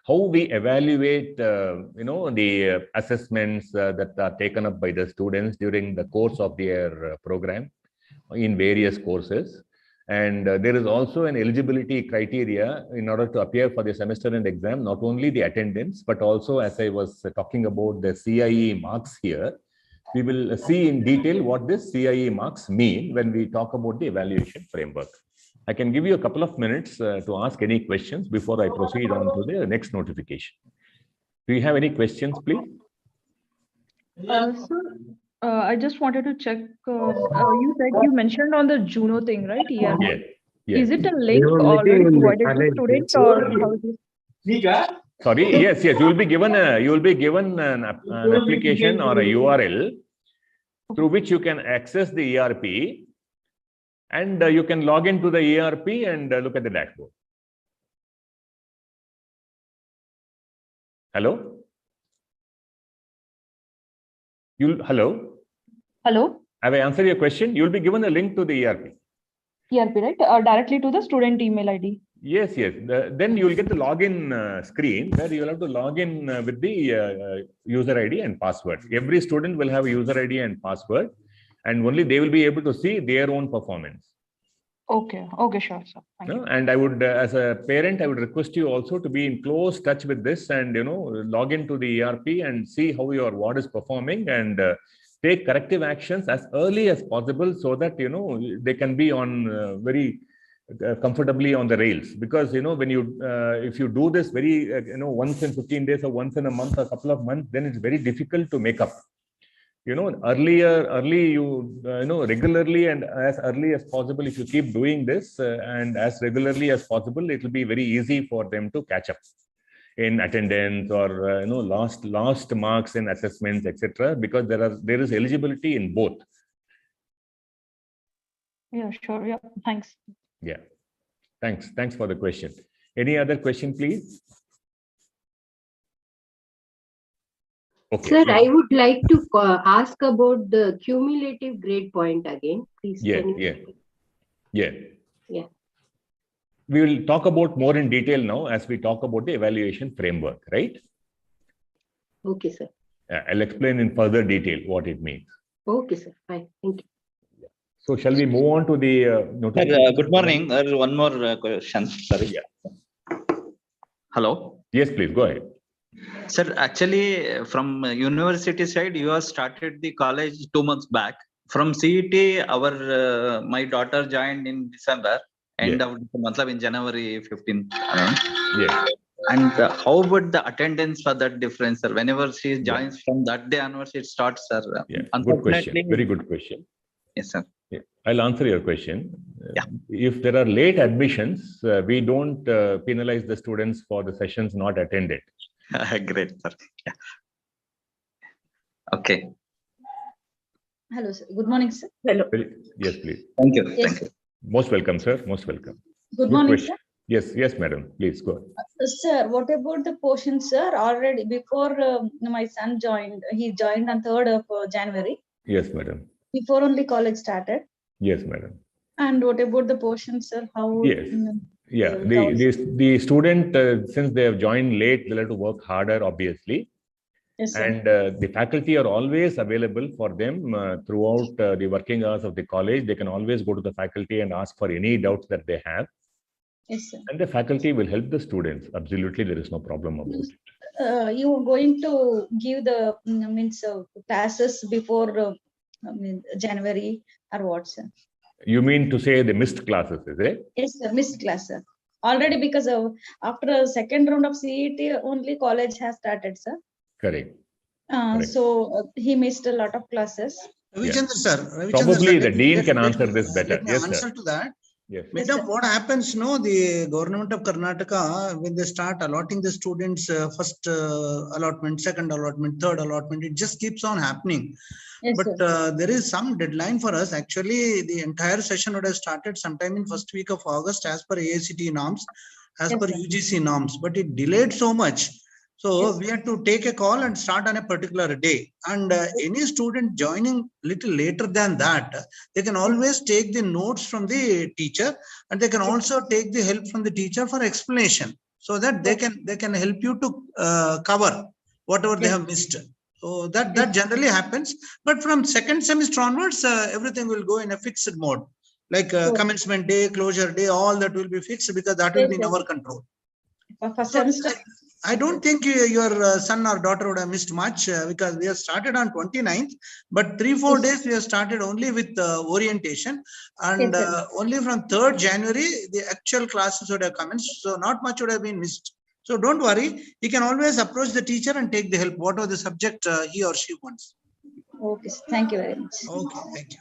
How we evaluate, the assessments that are taken up by the students during the course of their program in various courses. And there is also an eligibility criteria in order to appear for the semester end exam, not only the attendance, but also, as I was talking about the CIE marks here, we will see in detail what this CIE marks mean when we talk about the evaluation framework. I can give you a couple of minutes to ask any questions before I proceed on to the next notification. Do you have any questions, please? I just wanted to check. You mentioned on the Juno thing, right? Yeah. Yes. Is it a link already provided to students, or how is it? Sorry. Yes. You will be given an application or a URL through which you can access the ERP, and you can log into the ERP and look at the dashboard. Hello. Hello. Hello. Have I answered your question? You will be given a link to the ERP. ERP, right? Directly to the student email ID. Yes. Then you will get the login screen where you will have to log in with the user ID and password. Every student will have a user ID and password, and only they will be able to see their own performance. Okay, sure, sir. Thank you. And I would, as a parent, I would request you also to be in close touch with this and, log into the ERP and see how your ward is performing, and take corrective actions as early as possible so that, they can be on very comfortably on the rails. Because, when you, if you do this very, once in 15 days or once in a month or a couple of months, then it's very difficult to make up. Regularly and as early as possible, if you keep doing this and as regularly as possible, it will be very easy for them to catch up in attendance or lost marks in assessments, etc. Because there is eligibility in both. Yeah, sure. Yeah, thanks. Yeah, thanks for the question. Any other question, please? Okay. Sir, I would like to ask about the cumulative grade point again, please. Yeah. We will talk about more in detail now as we talk about the evaluation framework, right? Okay, sir. I'll explain in further detail what it means. Okay, sir. Fine. Thank you. So shall we move on to the notification? Good morning. One more question. Sorry. Yeah. Hello. Yes, please go ahead. Sir, actually, from university side, you have started the college 2 months back. From CET, my daughter joined in December, end of the month, in January 15th. Yes. And how about the attendance for that difference, sir? Whenever she joins from that day onwards, it starts, sir. Yeah, good question. Very good question. Yes, sir. Yeah. I'll answer your question. Yeah. If there are late admissions, we don't penalize the students for the sessions not attended. Great, sir. Yeah. Okay. Hello, sir. Good morning, sir. Hello. Yes, please. Thank you. Yes. Thank you. Most welcome, sir. Most welcome. Good morning, question. sir. Yes, madam. Please go ahead. Sir, what about the portion, sir? Already before my son joined, he joined on 3rd of January. Yes, madam. Before only college started. Yes, madam. And what about the portion, sir? How? Yeah, the student, since they have joined late, they'll have to work harder, obviously. Yes, sir. And the faculty are always available for them throughout the working hours of the college. They can always go to the faculty and ask for any doubts that they have. Yes, sir. And the faculty will help the students. Absolutely, there is no problem about it. You are going to give the classes before January or what, sir? You mean to say the missed classes, is it? Yes, sir. Missed class, sir. Already because of after a second round of CET, only college has started, sir. Correct. So he missed a lot of classes. Ravichandra sir. Probably the dean can answer this better. Let me Yes, answer sir. to that. Yes. Madam, what happens, no, the government of Karnataka, when they start allotting the students first allotment, second allotment, third allotment, it just keeps on happening. Yes, but there is some deadline for us. Actually, the entire session would have started sometime in first week of August as per AICTE norms, as per UGC norms, but it delayed so much. So we had to take a call and start on a particular day. And any student joining little later than that, they can always take the notes from the teacher, and they can also take the help from the teacher for explanation, so that they can help you to cover whatever they have missed. So that generally happens. But from second semester onwards, everything will go in a fixed mode. Like commencement day, closure day, all that will be fixed because that will be in our control. So I don't think your son or daughter would have missed much because we have started on 29th, but 3-4 days we have started only with orientation, and only from 3rd January the actual classes would have commenced. So not much would have been missed. So don't worry, he can always approach the teacher and take the help, whatever the subject he or she wants. Okay, thank you very much. Okay, thank you.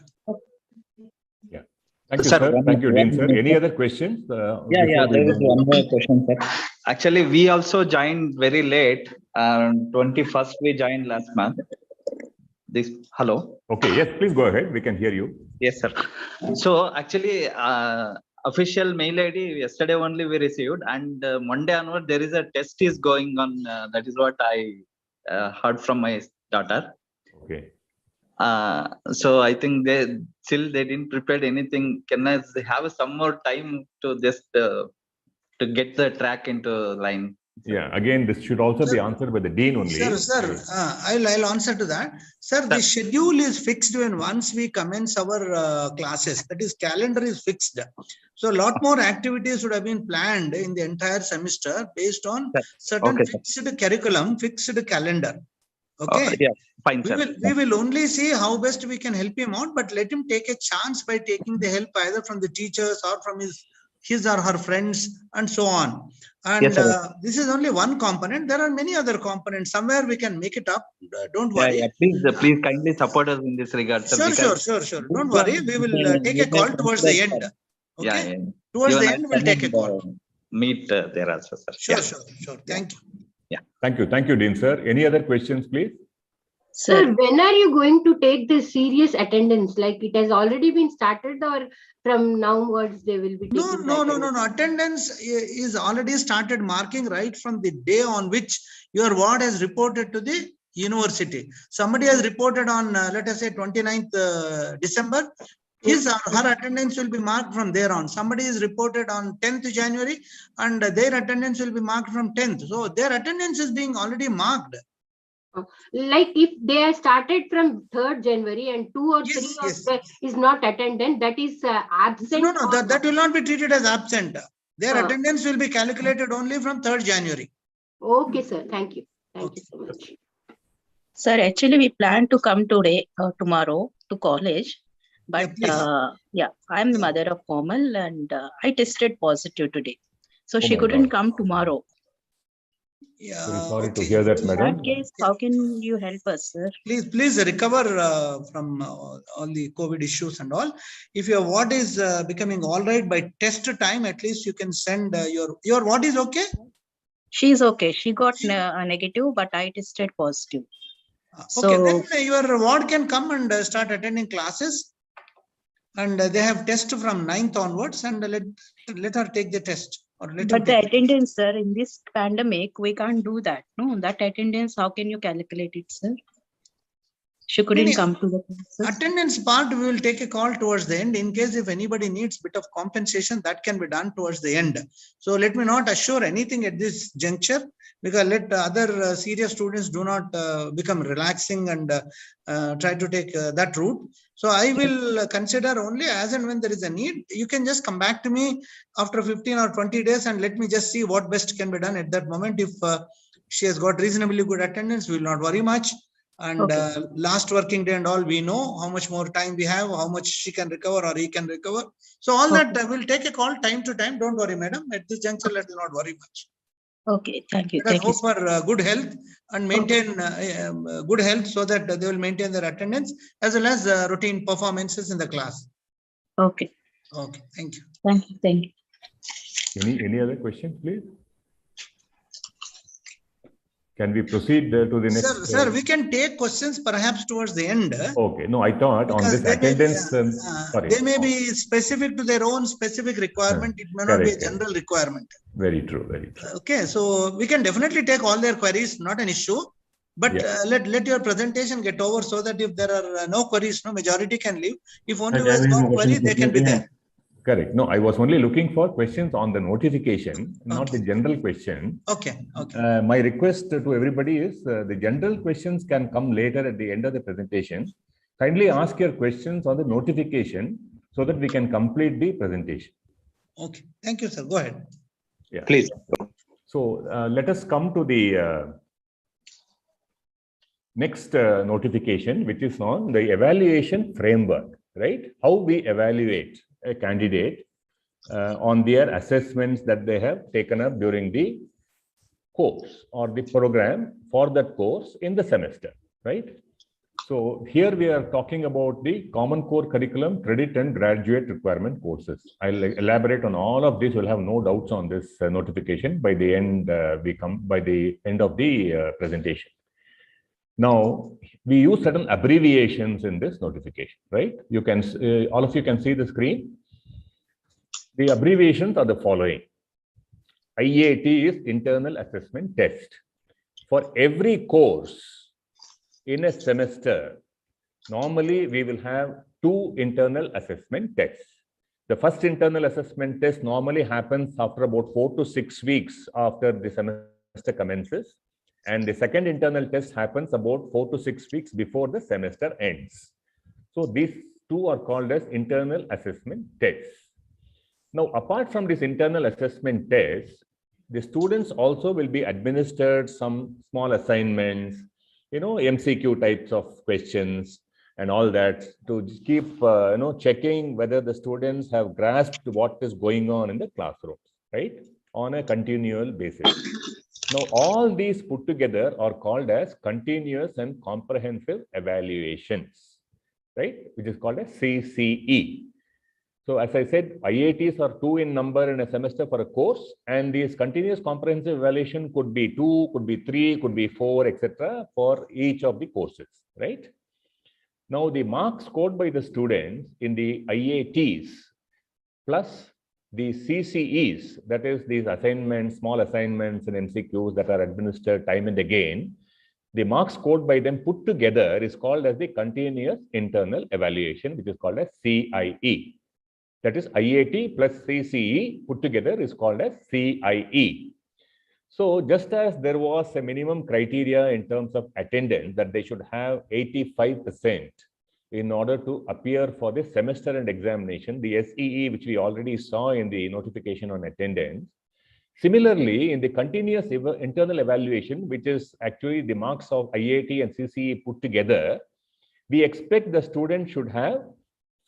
Thank you, sir. Thank you, Dean, sir. Any other questions? Yeah, there is one more question, sir. Actually, we also joined very late. 21st, we joined last month. Hello. Okay, yes, please go ahead. We can hear you. Yes, sir. So actually, official mail ID yesterday only we received, and Monday onward there is a test is going on. That is what I heard from my daughter. Okay. So I think they didn't prepare anything. Can I have some more time to just to get the track into line? Yeah, again, this should also be answered by the dean only. Sir, I'll answer to that. Sir, the schedule is fixed when once we commence our classes. That is, calendar is fixed. So a lot more activities would have been planned in the entire semester based on certain fixed curriculum, fixed calendar. Okay. Yeah, fine, sir. We will only see how best we can help him out, but let him take a chance by taking the help either from the teachers or from his or her friends and so on. And this is only one component. There are many other components. Somewhere we can make it up. Don't worry. Yeah, please kindly support us in this regard, sir. Sure. Don't worry. We will take a call towards the end. Okay. Yeah. Towards the end, we'll take a call. Meet there also, sir. Sure. Thank you. Yeah. Thank you, Dean, sir. Any other questions, please? Sir, when are you going to take the serious attendance? Like it has already been started, or from now onwards they will be taking No. Attendance is already started marking right from the day on which your ward has reported to the university. Somebody has reported on, let us say, 29th December. His or her attendance will be marked from there on. Somebody is reported on 10th January and their attendance will be marked from 10th. So their attendance is being already marked. Like if they are started from 3rd January and 2 or 3 of them is not attendant, that is absent. No, that will not be treated as absent. Their attendance will be calculated only from 3rd January. Okay, sir. Thank you. Thank you so much. Sir, actually we plan to come tomorrow to college. But I'm the mother of Komal and I tested positive today. So she couldn't come tomorrow. Yeah, very sorry to hear that, madam. In that case, how can you help us, sir? Please recover from all the COVID issues and all. If your ward is becoming all right by test time, at least you can send your ward is okay? She is okay. She got a negative, but I tested positive. Okay, then your ward can come and start attending classes. And they have test from 9th onwards, and let her take the test. But the attendance, sir, in this pandemic, we can't do that. No, that attendance, how can you calculate it, sir? She couldn't come to the classes. Attendance part, we will take a call towards the end. In case if anybody needs bit of compensation, that can be done towards the end. So let me not assure anything at this juncture, because let other serious students do not become relaxing and try to take that route. So I will consider only as and when there is a need. You can just come back to me after 15 or 20 days and let me just see what best can be done at that moment. If she has got reasonably good attendance, we will not worry much. And last working day and all, we know how much more time we have, how much she can recover or he can recover. So all that we'll take a call time to time. Don't worry, madam. At this juncture, let us not worry much. Okay, thank you. Let us Thank you. hope for good health and maintain good health so that they will maintain their attendance as well as routine performances in the class. Okay. Okay, thank you. Thank you. Thank you. Any other questions, please? Can we proceed to the next? Sir, we can take questions perhaps towards the end. Okay. No, I thought on this attendance. Sorry. They may be specific to their own specific requirement. It may not be a general requirement. Very true. Very true. Okay, so we can definitely take all their queries, not an issue. But let your presentation get over so that if there are no queries, no majority can leave. If only has got query, they can be there. Correct. No, I was only looking for questions on the notification, not the general question. Okay. Okay. My request to everybody is the general questions can come later at the end of the presentation. Kindly ask your questions on the notification so that we can complete the presentation. Okay. Thank you, sir. Go ahead. Yeah. Please. So let us come to the next notification, which is on the evaluation framework, right? How we evaluate a candidate on their assessments that they have taken up during the course or the program for that course in the semester, right? So here we are talking about the Common Core Curriculum, Credit and Graduate Requirement courses. I'll elaborate on all of this. We'll have no doubts on this notification by the end. By the end of the presentation. Now, we use certain abbreviations in this notification, right? You can, all of you can see the screen. The abbreviations are the following. IAT is Internal Assessment Test. For every course in a semester, normally we will have 2 internal assessment tests. The first internal assessment test normally happens after about 4 to 6 weeks after the semester commences. And the second internal test happens about 4 to 6 weeks before the semester ends. So these 2 are called as internal assessment tests. Now, apart from this internal assessment test, the students also will be administered some small assignments, MCQ types of questions and all that to keep, checking whether the students have grasped what is going on in the classrooms, right? On a continual basis. Now, all these put together are called as continuous and comprehensive evaluations, right? Which is called as CCE. So as I said, IATs are 2 in number in a semester for a course, and these continuous comprehensive evaluation could be 2, could be 3, could be 4, etc. for each of the courses, right? Now, the marks scored by the students in the IATs plus the CCEs, that is these assignments, small assignments and MCQs that are administered time and again, the marks scored by them put together is called as the continuous internal evaluation, which is called as CIE. That is IAT plus CCE put together is called as CIE. So just as there was a minimum criteria in terms of attendance that they should have 85% in order to appear for the semester and examination, the SEE, which we already saw in the notification on attendance. Similarly, in the continuous internal evaluation, which is actually the marks of IAT and CCE put together, we expect the student should have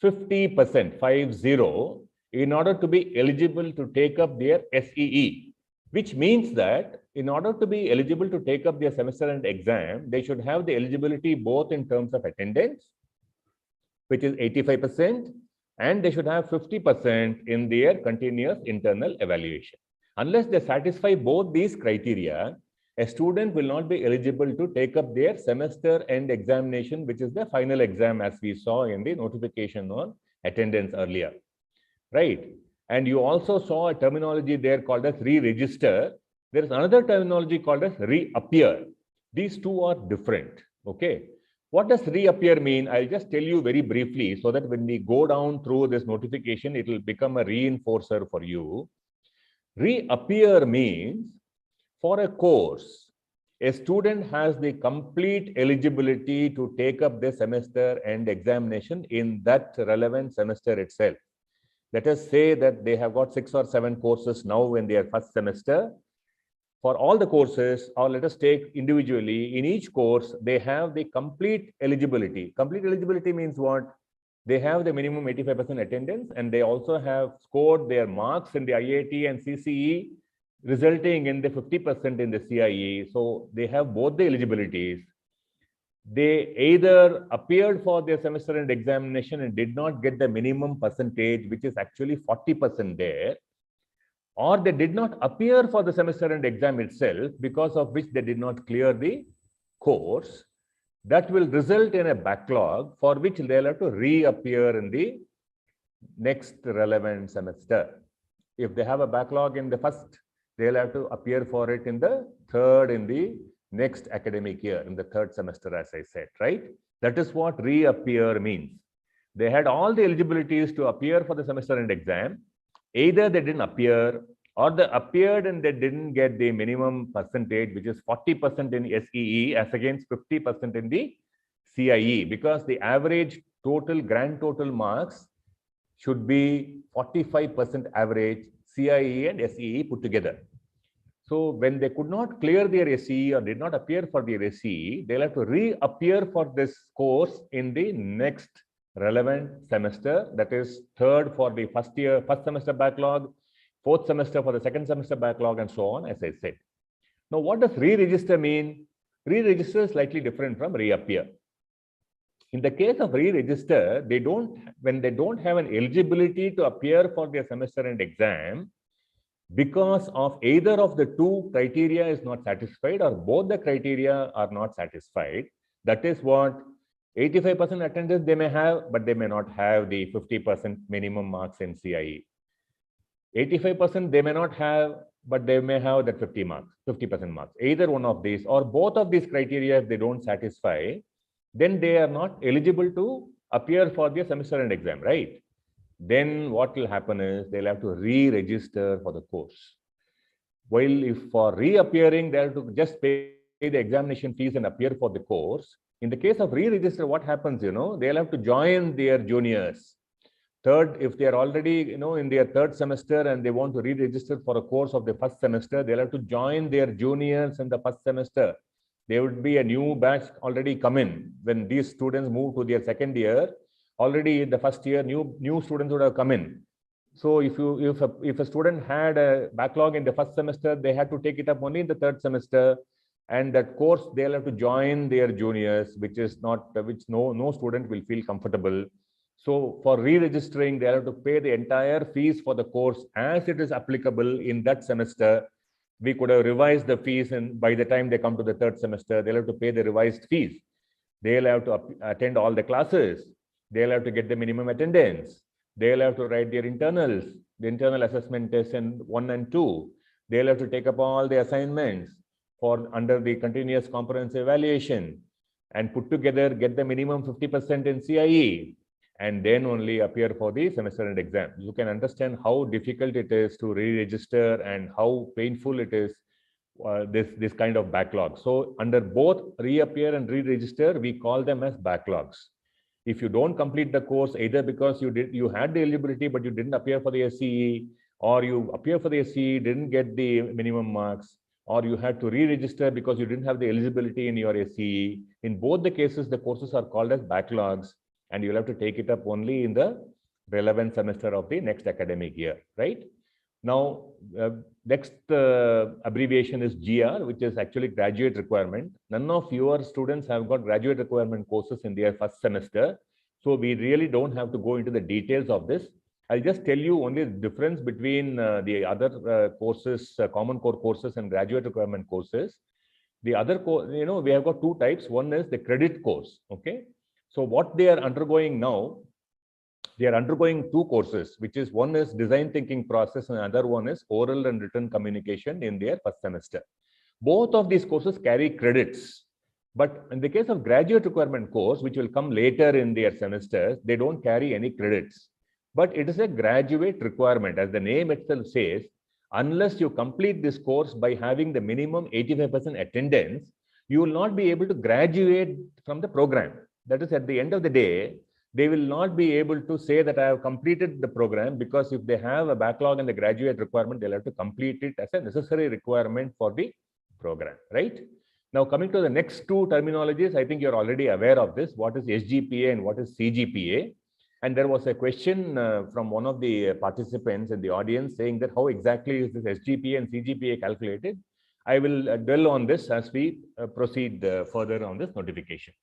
50%, 50, in order to be eligible to take up their SEE, which means that in order to be eligible to take up their semester and exam, they should have the eligibility both in terms of attendance, which is 85%, and they should have 50% in their continuous internal evaluation. Unless they satisfy both these criteria, a student will not be eligible to take up their semester end examination, which is the final exam as we saw in the notification on attendance earlier, right? And you also saw a terminology there called as re-register. There is another terminology called as reappear. These two are different, okay? What does reappear mean? I'll just tell you very briefly so that when we go down through this notification, it will become a reinforcer for you. Reappear means for a course, a student has the complete eligibility to take up the semester and examination in that relevant semester itself. Let us say that they have got 6 or 7 courses now in their first semester. For all the courses, or let us take individually, in each course, they have the complete eligibility. Complete eligibility means what? They have the minimum 85% attendance, and they also have scored their marks in the IIT and CCE, resulting in the 50% in the CIE. So they have both the eligibilities. They either appeared for their semester and examination and did not get the minimum percentage, which is actually 40% there, or they did not appear for the semester and exam itself, because of which they did not clear the course. That will result in a backlog for which they'll have to reappear in the next relevant semester. If they have a backlog in the first, they'll have to appear for it in the third, in the next academic year, in the third semester, as I said, right? That is what reappear means. They had all the eligibilities to appear for the semester and exam. Either they didn't appear, or they appeared and they didn't get the minimum percentage, which is 40% in SEE as against 50% in the CIE, because the average total, grand total marks should be 45% average CIE and SEE put together. So when they could not clear their SEE or did not appear for their SEE, they'll have to reappear for this course in the next relevant semester, that is third for the first semester backlog, fourth semester for the second semester backlog, and so on, as I said. Now, what does re-register mean? Re-register is slightly different from reappear. In the case of re-register, when they don't have an eligibility to appear for their semester and exam, because of either of the two criteria is not satisfied or both the criteria are not satisfied, that is what 85% attendance they may have, but they may not have the 50% minimum marks in CIE. 85% they may not have, but they may have that 50% marks. Either one of these or both of these criteria, if they don't satisfy, then they are not eligible to appear for their semester and exam, right? Then what will happen is they'll have to re-register for the course. While if for reappearing, they have to just pay the examination fees and appear for the course. In the case of re-register, what happens, they'll have to join their juniors. Third, if they are already, in their third semester and they want to re-register for a course of the first semester, they'll have to join their juniors in the first semester. There would be a new batch already come in. When these students move to their second year, already in the first year, new students would have come in. So if a student had a backlog in the first semester, they had to take it up only in the third semester, and that course they'll have to join their juniors, which no student will feel comfortable. So for re-registering, they'll have to pay the entire fees for the course as it is applicable in that semester. We could have revised the fees, and by the time they come to the third semester, they'll have to pay the revised fees. They'll have to attend all the classes. They'll have to get the minimum attendance. They'll have to write their internals, the internal assessment tests in 1 and 2. They'll have to take up all the assignments under the continuous comprehensive evaluation and put together, get the minimum 50% in CIE, and then only appear for the semester and exam. You can understand how difficult it is to re-register and how painful it is, this kind of backlog. So under both reappear and re-register, we call them as backlogs. If you don't complete the course, either because you had the eligibility, but you didn't appear for the SCE, or you appear for the SCE, didn't get the minimum marks, or you had to re-register because you didn't have the eligibility in your SCE. In both the cases, the courses are called as backlogs, and you'll have to take it up only in the relevant semester of the next academic year, right? Now, next abbreviation is GR, which is actually graduate requirement. None of your students have got graduate requirement courses in their first semester. So we really don't have to go into the details of this. I'll just tell you only the difference between the other courses, common core courses and graduate requirement courses. The other, we have got two types. One is the credit course, okay? So what they are undergoing now, they are undergoing two courses, which is one is design thinking process and another one is oral and written communication in their first semester. Both of these courses carry credits. But in the case of graduate requirement course, which will come later in their semesters, they don't carry any credits. But it is a graduate requirement. As the name itself says, unless you complete this course by having the minimum 85% attendance, you will not be able to graduate from the program. That is, at the end of the day, they will not be able to say that I have completed the program, because if they have a backlog in the graduate requirement, they'll have to complete it as a necessary requirement for the program, right? Now, coming to the next two terminologies, I think you're already aware of this. What is SGPA and what is CGPA? And there was a question from one of the participants in the audience saying that how exactly is this SGPA and CGPA calculated? I will dwell on this as we proceed further on this notification.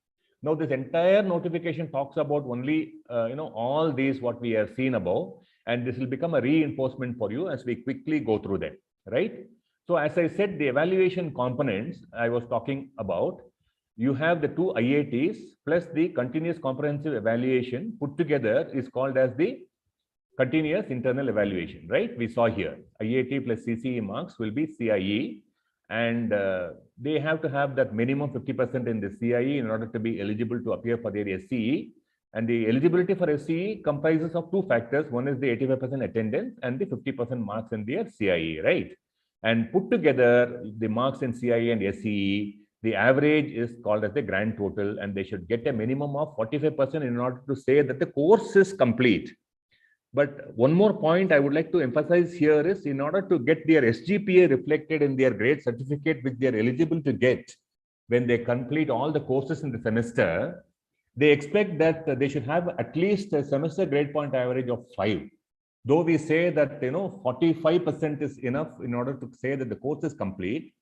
Now, this entire notification talks about only, all these what we have seen above, and this will become a reinforcement for you as we quickly go through them, right? So as I said, the evaluation components I was talking about, you have the two IATs plus the continuous comprehensive evaluation put together is called as the continuous internal evaluation, right? We saw here IAT plus CCE marks will be CIE, and they have to have that minimum 50% in the CIE in order to be eligible to appear for their SCE. And the eligibility for SCE comprises of two factors. One is the 85% attendance and the 50% marks in their CIE, right? And put together the marks in CIE and SCE, the average is called as the grand total, and they should get a minimum of 45% in order to say that the course is complete. But one more point I would like to emphasize here is, in order to get their SGPA reflected in their grade certificate, which they are eligible to get when they complete all the courses in the semester, they expect that they should have at least a semester grade point average of 5. Though we say that 45% is enough in order to say that the course is complete,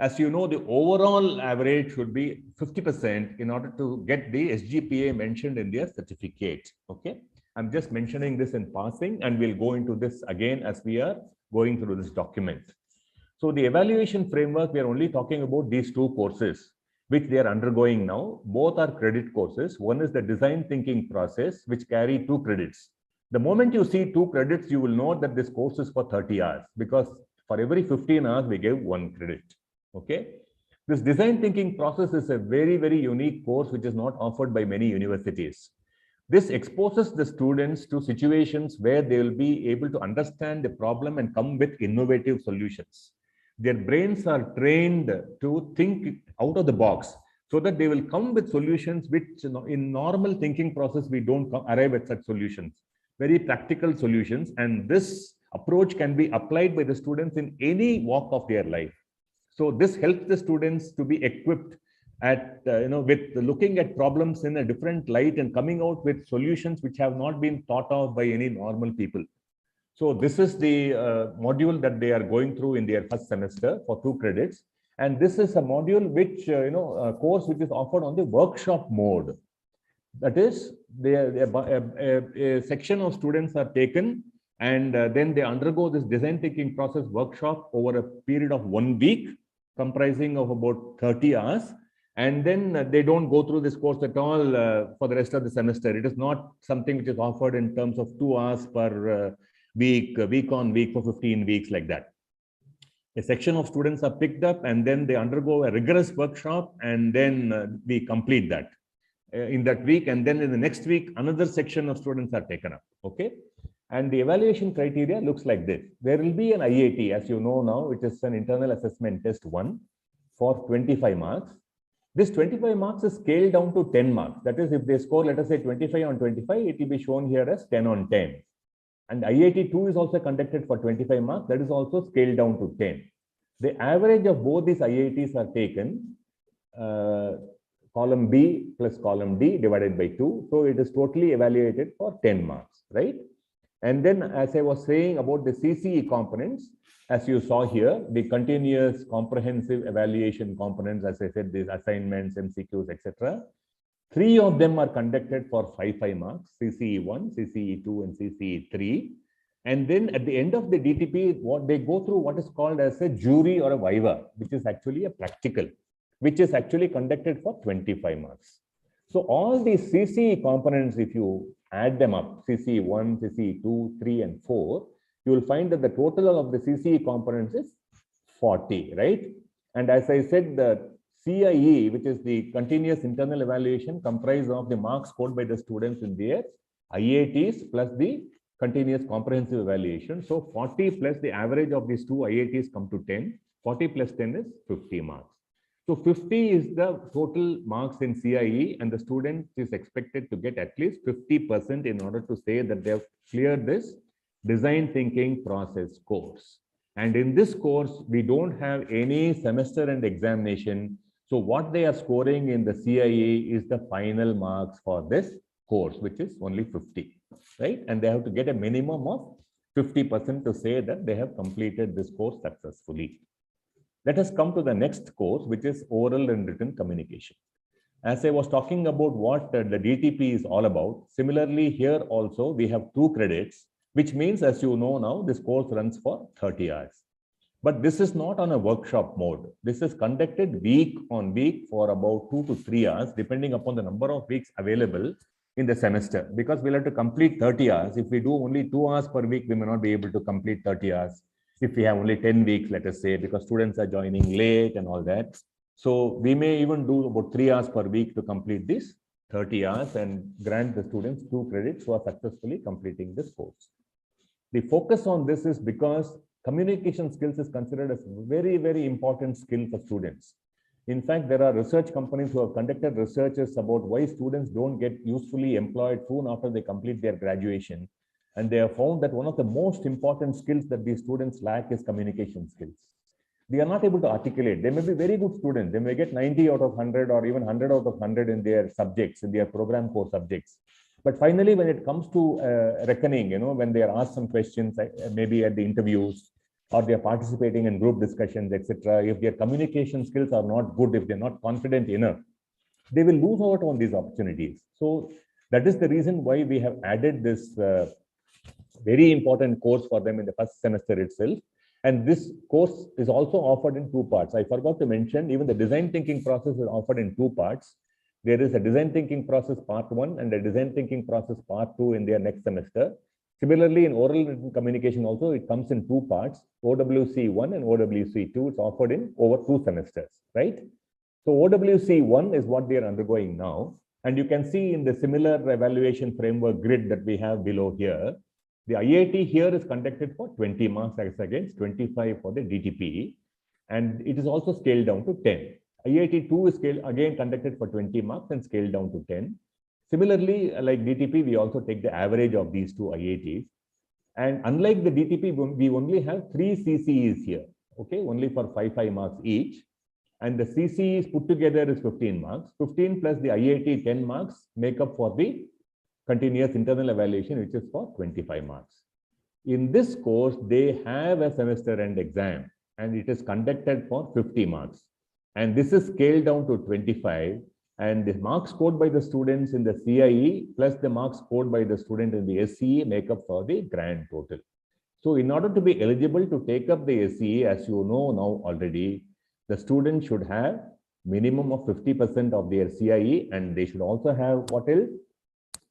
as you know, the overall average should be 50% in order to get the SGPA mentioned in their certificate. Okay, I'm just mentioning this in passing, and we'll go into this again as we are going through this document. So the evaluation framework, we are only talking about these two courses which they are undergoing now. Both are credit courses. One is the design thinking process, which carry 2 credits. The moment you see 2 credits, you will know that this course is for 30 hours, because for every 15 hours, we give 1 credit. Okay. This design thinking process is a very, very unique course which is not offered by many universities. This exposes the students to situations where they will be able to understand the problem and come with innovative solutions. Their brains are trained to think out of the box, so that they will come with solutions which in normal thinking process, we don't arrive at such solutions, very practical solutions. And this approach can be applied by the students in any walk of their life. So this helps the students to be equipped at, with looking at problems in a different light and coming out with solutions which have not been thought of by any normal people. So this is the module that they are going through in their first semester for 2 credits. And this is a module which, a course which is offered on the workshop mode. That is, a section of students are taken, and then they undergo this design thinking process workshop over a period of 1 week, comprising of about 30 hours. And then they don't go through this course at all for the rest of the semester. It is not something which is offered in terms of 2 hours per week on week for 15 weeks like that. A section of students are picked up, and then they undergo a rigorous workshop, and then we complete that in that week. And then in the next week, another section of students are taken up. Okay. And the evaluation criteria looks like this. There will be an IAT, as you know now, which is an internal assessment test 1 for 25 marks. This 25 marks is scaled down to 10 marks. That is, if they score, let us say 25 on 25, it will be shown here as 10 on 10. And IAT 2 is also conducted for 25 marks. That is also scaled down to 10. The average of both these IATs are taken, column B plus column D divided by 2. So it is totally evaluated for 10 marks, right? And then, as I was saying about the CCE components, as you saw here, the continuous comprehensive evaluation components, as I said, these assignments, MCQs, etc. 3 of them are conducted for 5 marks, CCE 1, CCE 2, and CCE 3. And then at the end of the DTP, what they go through what is called as a jury or a viva, which is actually a practical, which is actually conducted for 25 marks. So all these CCE components, if you add them up, CCE 1, CCE 2, 3, and 4, you will find that the total of the CCE components is 40, right? And as I said, the CIE, which is the continuous internal evaluation, comprised of the marks scored by the students in their IATs plus the continuous comprehensive evaluation. So 40 plus the average of these two IATs come to 10. 40 plus 10 is 50 marks. So 50 is the total marks in CIE, and the student is expected to get at least 50% in order to say that they have cleared this design thinking process course. And in this course, we don't have any semester and examination. So what they are scoring in the CIE is the final marks for this course, which is only 50, right? And they have to get a minimum of 50% to say that they have completed this course successfully. Let us come to the next course, which is oral and written communication. As I was talking about what the DTP is all about, similarly here also we have 2 credits, which means, as you know now, this course runs for 30 hours. But this is not on a workshop mode. This is conducted week on week for about 2 to 3 hours, depending upon the number of weeks available in the semester, because we'll have to complete 30 hours. If we do only 2 hours per week, we may not be able to complete 30 hours. If we have only 10 weeks, let us say, because students are joining late and all that. So we may even do about 3 hours per week to complete this 30 hours and grant the students 2 credits who are successfully completing this course. The focus on this is because communication skills is considered as a very, very important skill for students. In fact, there are research companies who have conducted researches about why students don't get usefully employed soon after they complete their graduation. And they have found that one of the most important skills that these students lack is communication skills. They are not able to articulate. They may be very good students. They may get 90 out of 100 or even 100 out of 100 in their subjects, in their program core subjects. But finally, when it comes to reckoning, when they are asked some questions, maybe at the interviews, or they are participating in group discussions, etc., if their communication skills are not good, if they're not confident enough, they will lose out on these opportunities. So that is the reason why we have added this very important course for them in the first semester itself. And this course is also offered in 2 parts. I forgot to mention, even the design thinking process is offered in 2 parts. There is a design thinking process part 1 and a design thinking process part 2 in their next semester. Similarly, in oral written communication also, it comes in 2 parts, OWC 1 and OWC 2. It's offered in over 2 semesters, right? So OWC 1 is what they are undergoing now. And you can see in the similar evaluation framework grid that we have below here, the IIT here is conducted for 20 marks as against 25 for the DTP. And it is also scaled down to 10. IIT 2 is again conducted for 20 marks and scaled down to 10. Similarly, like DTP, we also take the average of these 2 IITs. And unlike the DTP, we only have 3 CCEs here, okay, only for 5 marks each. And the CCEs put together is 15 marks. 15 plus the IIT 10 marks make up for the continuous internal evaluation, which is for 25 marks. In this course, they have a semester end exam, and it is conducted for 50 marks. And this is scaled down to 25. And the marks scored by the students in the CIE plus the marks scored by the student in the SCE make up for the grand total. So in order to be eligible to take up the SCE, as you know now already, the student should have minimum of 50% of their CIE, and they should also have what else?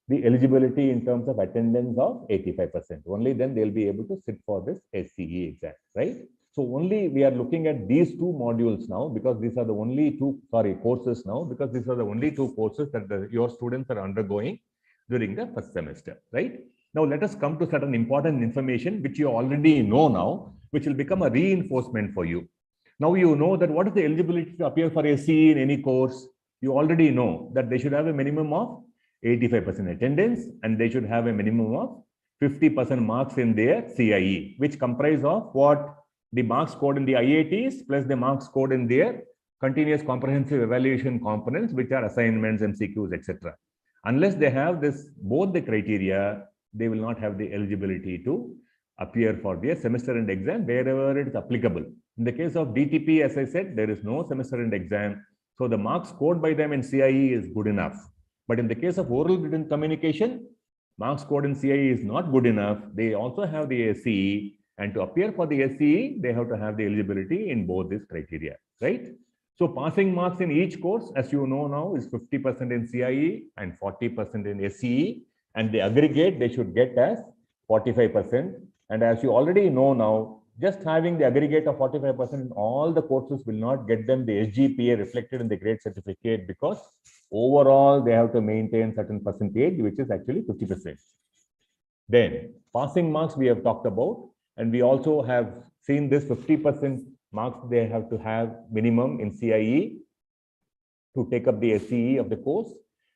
The eligibility in terms of attendance of 85%. Only then they'll be able to sit for this SCE exam, right? So only we are looking at these 2 modules now, because these are the only 2 courses now, because these are the only 2 courses that your students are undergoing during the first semester, right? Now let us come to certain important information which you already know now, which will become a reinforcement for you. Now you know that what is the eligibility to appear for SCE in any course. You already know that they should have a minimum of 85% attendance, and they should have a minimum of 50% marks in their CIE, which comprise of what? The marks scored in the IITs plus the marks scored in their continuous comprehensive evaluation components, which are assignments, MCQs, etc. Unless they have this, both the criteria, they will not have the eligibility to appear for their semester end exam wherever it is applicable. In the case of DTP, as I said, there is no semester end exam. So the marks scored by them in CIE is good enough. But in the case of oral written communication, marks scored in CIE is not good enough. They also have the SCE. And to appear for the SCE, they have to have the eligibility in both these criteria, right? So passing marks in each course, as you know now, is 50% in CIE and 40% in SCE. And the aggregate, they should get as 45%. And as you already know now, just having the aggregate of 45% in all the courses will not get them the SGPA reflected in the grade certificate, because overall they have to maintain certain percentage, which is actually 50%. Then passing marks we have talked about, and we also have seen this 50% marks they have to have minimum in CIE to take up the SCE of the course.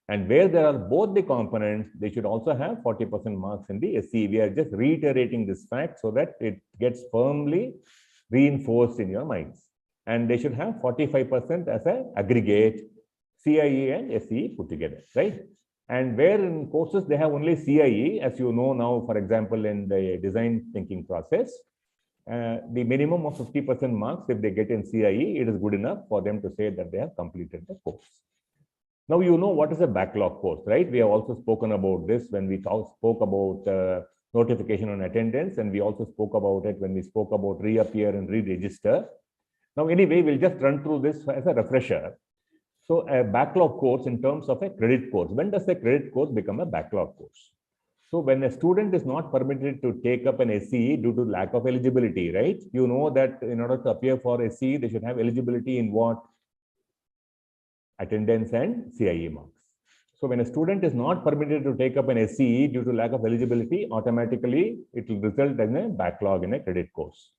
And where there are both the components, they should also have 40% marks in the SCE. We are just reiterating this fact so that it gets firmly reinforced in your minds. And they should have 45% as an aggregate, CIE and SCE put together, right? And where in courses they have only CIE, as you know now, for example, in the design thinking process, the minimum of 50% marks, if they get in CIE, it is good enough for them to say that they have completed the course. Now, you know what is a backlog course, right? We have also spoken about this when we spoke about notification on attendance, and we also spoke about it when we spoke about reappear and re-register. Now, anyway, we'll just run through this as a refresher. So a backlog course in terms of a credit course. When does a credit course become a backlog course? So when a student is not permitted to take up an SCE due to lack of eligibility, right? You know that in order to appear for SCE, they should have eligibility in what? Attendance and CIE marks. So when a student is not permitted to take up an SCE due to lack of eligibility, automatically it will result in a backlog in a credit course.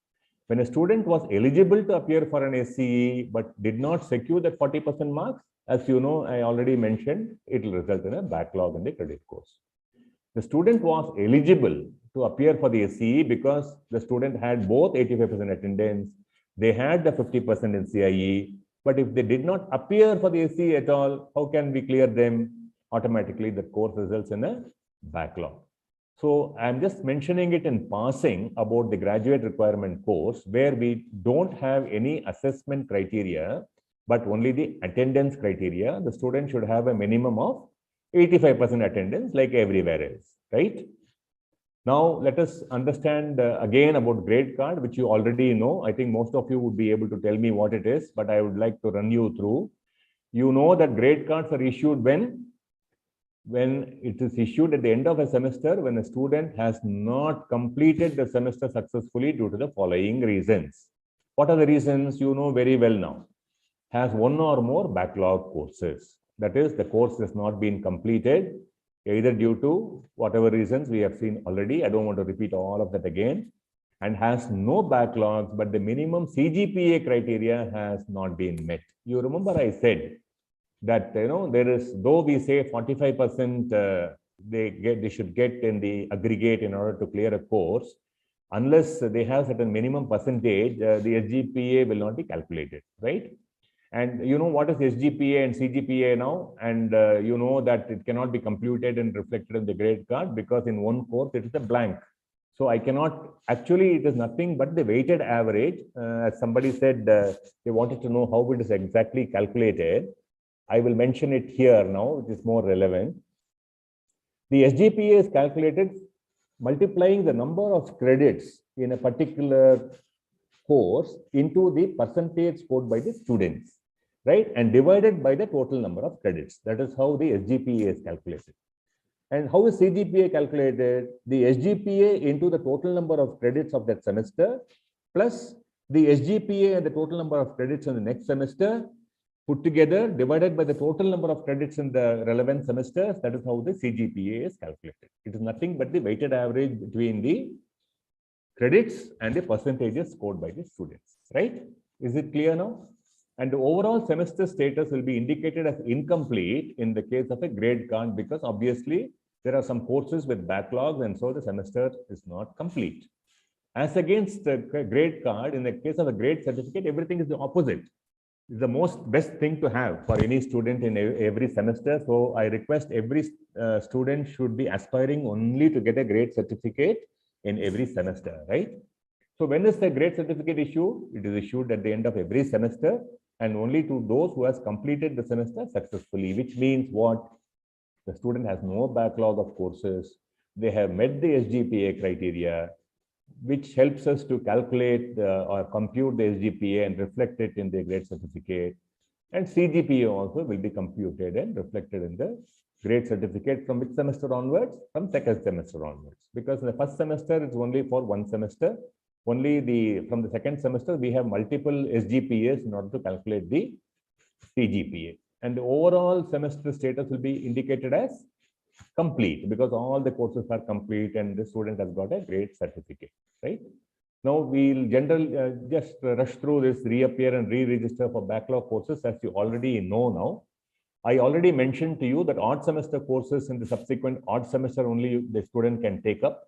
When a student was eligible to appear for an SCE but did not secure that 40% marks, as you know, I already mentioned, it will result in a backlog in the credit course. The student was eligible to appear for the SCE because the student had both 85% attendance, they had the 50% in CIE, but if they did not appear for the SCE at all, how can we clear them? Automatically, the course results in a backlog. So I'm just mentioning it in passing about the graduate requirement course, where we don't have any assessment criteria, but only the attendance criteria. The student should have a minimum of 85% attendance like everywhere else, right? Now, let us understand again about grade card, which you already know. I think most of you would be able to tell me what it is, but I would like to run you through. You know that grade cards are issued when it is issued at the end of a semester, when a student has not completed the semester successfully due to the following reasons. What are the reasons? You know very well now. Has one or more backlog courses. That is, the course has not been completed, either due to whatever reasons we have seen already. I don't want to repeat all of that again. And has no backlogs, but the minimum CGPA criteria has not been met. You remember I said that, you know, there is, though we say 45% they should get in the aggregate in order to clear a course, unless they have certain minimum percentage, the SGPA will not be calculated, right? And you know what is SGPA and CGPA now, and you know that it cannot be computed and reflected in the grade card because in one course it is a blank. So I cannot, actually it is nothing but the weighted average. As somebody said, they wanted to know how it is exactly calculated. I will mention it here now, which is more relevant. The SGPA is calculated multiplying the number of credits in a particular course into the percentage scored by the students, right? And divided by the total number of credits. That is how the SGPA is calculated. And how is CGPA calculated? The SGPA into the total number of credits of that semester plus the SGPA and the total number of credits in the next semester put together, divided by the total number of credits in the relevant semesters. That is how the CGPA is calculated. It is nothing but the weighted average between the credits and the percentages scored by the students, right? Is it clear now? And the overall semester status will be indicated as incomplete in the case of a grade card, because obviously there are some courses with backlogs, and so the semester is not complete. As against the grade card, in the case of a grade certificate, everything is the opposite. It's the most best thing to have for any student in every semester. So I request every student should be aspiring only to get a grade certificate in every semester, right? So when is the grade certificate issued? It is issued at the end of every semester, and only to those who has completed the semester successfully, which means what? The student has no backlog of courses. They have met the SGPA criteria, which helps us to calculate or compute the SGPA and reflect it in the grade certificate. And CGPA also will be computed and reflected in the grade certificate from which semester onwards? From second semester onwards. Because in the first semester, it's only for one semester. only from the second semester, we have multiple SGPAs in order to calculate the CGPA. And the overall semester status will be indicated as complete because all the courses are complete and the student has got a great certificate, right? Now we'll just rush through this reappear and re-register for backlog courses as you already know now. I already mentioned to you that odd semester courses in the subsequent odd semester only the student can take up.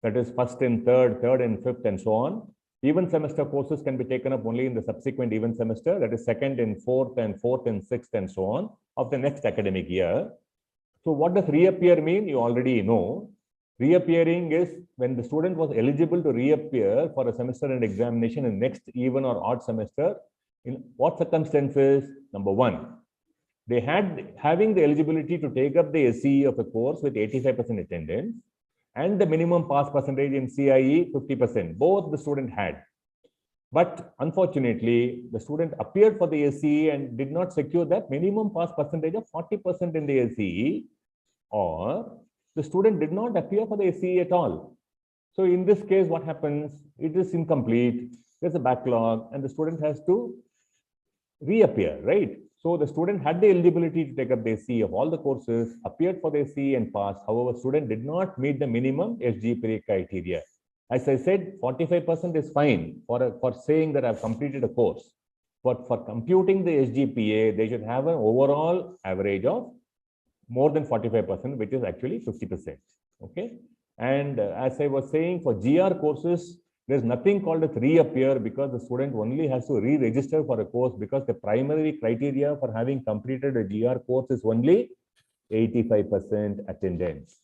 That is first and third, third and fifth and so on. Even semester courses can be taken up only in the subsequent even semester, that is second and fourth and sixth and so on of the next academic year. So what does reappear mean? You already know. Reappearing is when the student was eligible to reappear for a semester and examination in next even or odd semester. In what circumstances? Number one, they having the eligibility to take up the SCE of a course with 85% attendance and the minimum pass percentage in CIE 50%. Both the student had. But unfortunately, the student appeared for the SCE and did not secure that minimum pass percentage of 40% in the SCE, or the student did not appear for the SCE at all. So in this case, what happens? It is incomplete. There's a backlog and the student has to reappear, right? So the student had the eligibility to take up the SCE of all the courses, appeared for the SCE and passed. However, student did not meet the minimum SGPA criteria. As I said, 45% is fine for saying that I've completed a course. But for computing the SGPA, they should have an overall average of more than 45%, which is actually 50%. Okay. And as I was saying, for GR courses, there's nothing called as reappear because the student only has to re-register for a course because the primary criteria for having completed a GR course is only 85% attendance.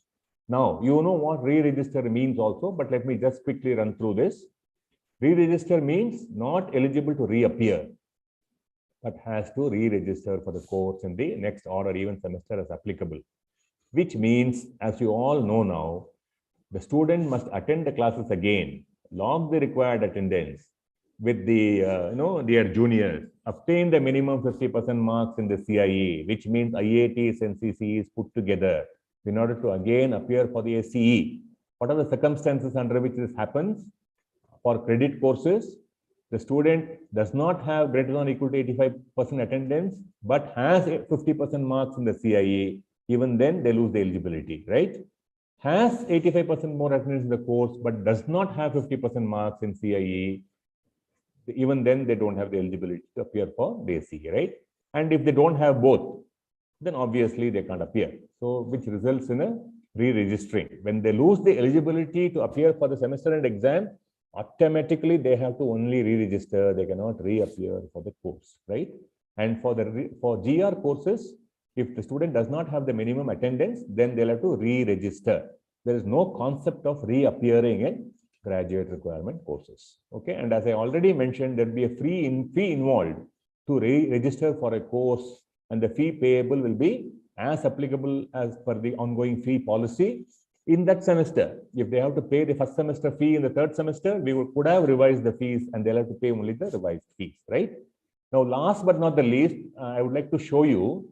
Now, you know what re-register means also, but let me just quickly run through this. Re-register means not eligible to reappear, but has to re-register for the course in the next odd or even semester as applicable, which means, as you all know now, the student must attend the classes again, log the required attendance with the their juniors, obtain the minimum 50% marks in the CIE, which means IATs and CCEs put together in order to again appear for the SCE. What are the circumstances under which this happens? For credit courses, the student does not have greater than or equal to 85% attendance, but has 50% marks in the CIE. Even then, they lose the eligibility, right? Has 85% more attendance in the course, but does not have 50% marks in CIE, even then they don't have the eligibility to appear for the SCE, right? And if they don't have both, then obviously they can't appear. So, which results in a re-registering. When they lose the eligibility to appear for the semester and exam, automatically they have to only re-register. They cannot reappear for the course, right? And for GR courses, if the student does not have the minimum attendance, then they'll have to re-register. There is no concept of reappearing in graduate requirement courses. Okay, and as I already mentioned, there'll be a fee involved to re-register for a course, and the fee payable will be as applicable as per the ongoing fee policy in that semester. If they have to pay the first semester fee in the third semester, we could have revised the fees and they'll have to pay only the revised fees, right? Now, last but not the least, I would like to show you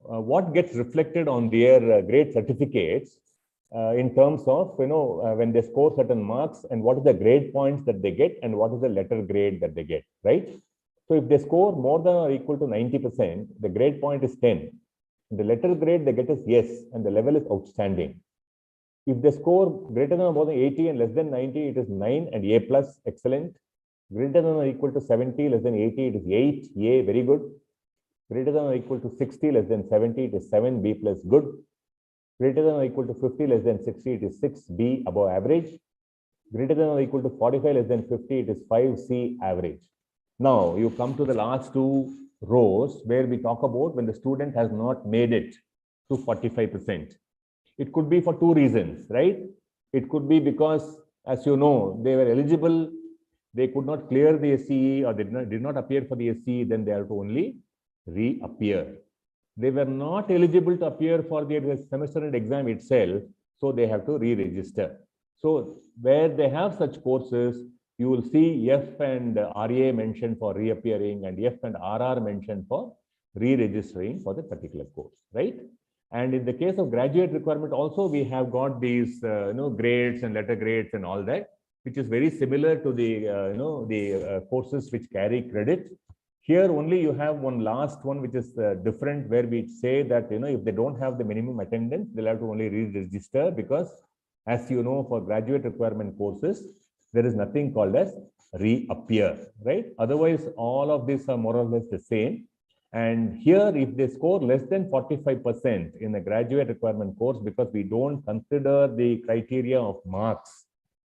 what gets reflected on their grade certificates in terms of, when they score certain marks and what is the grade points that they get and what is the letter grade that they get, right? So if they score more than or equal to 90%, the grade point is 10. The letter grade they get is yes, and the level is outstanding. If they score greater than or more than 80 and less than 90, it is 9 and A plus, excellent. Greater than or equal to 70, less than 80, it is 8, A, very good. Greater than or equal to 60, less than 70, it is 7, B plus, good. Greater than or equal to 50, less than 60, it is 6, B, above average. Greater than or equal to 45, less than 50, it is 5, C, average. Now, you come to the last two rows where we talk about when the student has not made it to 45%. It could be for two reasons, right? It could be because, as you know, they were eligible, they could not clear the SCE or did not appear for the SCE, then they have to only reappear. They were not eligible to appear for their semester and exam itself, so they have to re-register. So where they have such courses, you will see F and RA mentioned for reappearing and F and RR mentioned for re-registering for the particular course, right? And in the case of graduate requirement also, we have got these grades and letter grades and all that. which is very similar to the courses which carry credit. Here only you have one last one which is different, where we say that if they don't have the minimum attendance, they'll have to only re-register, because as you know, for graduate requirement courses, there is nothing called as reappear, right? Otherwise, all of these are more or less the same. And here, if they score less than 45% in a graduate requirement course, because we don't consider the criteria of marks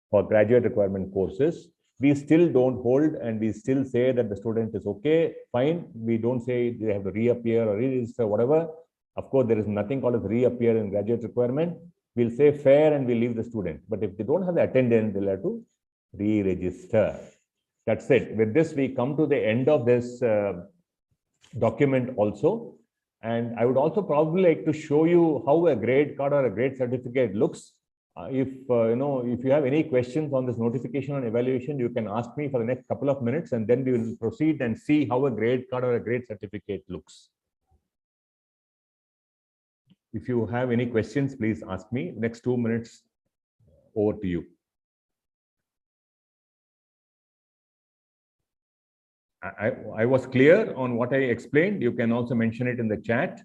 for graduate requirement courses, we still don't hold, and we still say that the student is okay, fine. We don't say they have to reappear or re-register, whatever. Of course, there is nothing called as reappear in graduate requirement. We'll say fair and we'll leave the student. But if they don't have the attendance, they'll have to re-register. That's it. With this, we come to the end of this document also. And I would also probably like to show you how a grade card or a grade certificate looks. If you have any questions on this notification and evaluation, you can ask me for the next couple of minutes, and then we will proceed and see how a grade card or a grade certificate looks. If you have any questions, please ask me. Next 2 minutes, over to you. I was clear on what I explained. You can also mention it in the chat.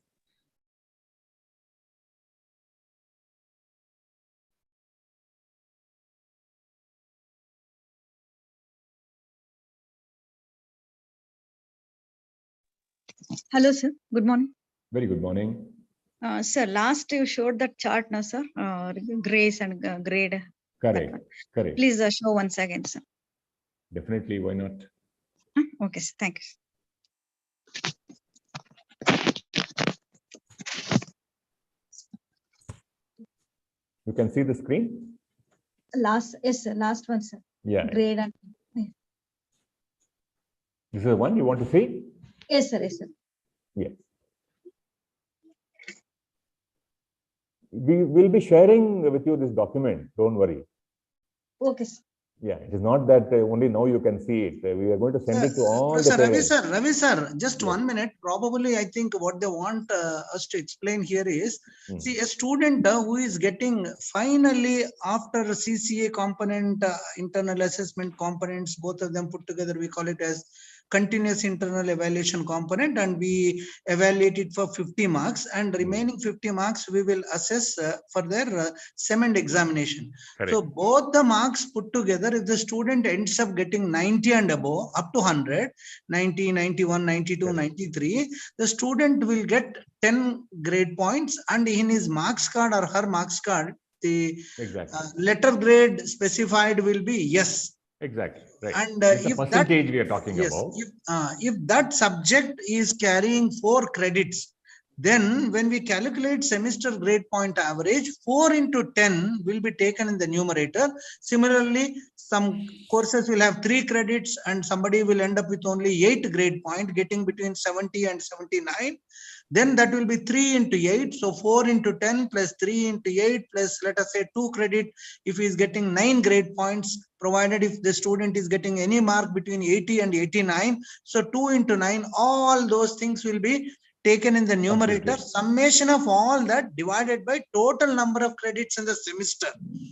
Hello, sir. Good morning. Very good morning. Sir, last you showed that chart, no, sir? Grace and grade. Correct. Correct. Please show once again, sir. Definitely. Why not? Okay, sir. Thank you. You can see the screen? Yes, sir. Last one, sir. Yeah. Grade and. Yeah. This is the one you want to see? Yes, sir. Yes, sir. Yes. We will be sharing with you this document. Don't worry. Okay, sir. Yeah, it is not that only now you can see it. We are going to send it to all the parents. Ravi sir, just 1 minute. Probably, I think what they want us to explain here is, see, a student who is getting finally after CCA component, internal assessment components, both of them put together, we call it as continuous internal evaluation component, and we evaluate it for 50 marks, and remaining 50 marks we will assess for their SEM examination. Correct. So both the marks put together, if the student ends up getting 90 and above, up to 100, 90, 91, 92, Correct. 93, the student will get 10 grade points, and in his marks card or her marks card, the letter grade specified will be yes. Exactly. Right. And it's if the percentage we are talking about. If that subject is carrying 4 credits, then when we calculate semester grade point average, 4 into 10 will be taken in the numerator. Similarly, some courses will have 3 credits and somebody will end up with only 8 grade point, getting between 70 and 79. Then that will be 3 into 8. So 4 into 10 plus 3 into 8 plus, let us say, 2 credit. If he is getting 9 grade points, provided if the student is getting any mark between 80 and 89. So 2 into 9, all those things will be taken in the numerator. Absolutely. Summation of all that divided by total number of credits in the semester.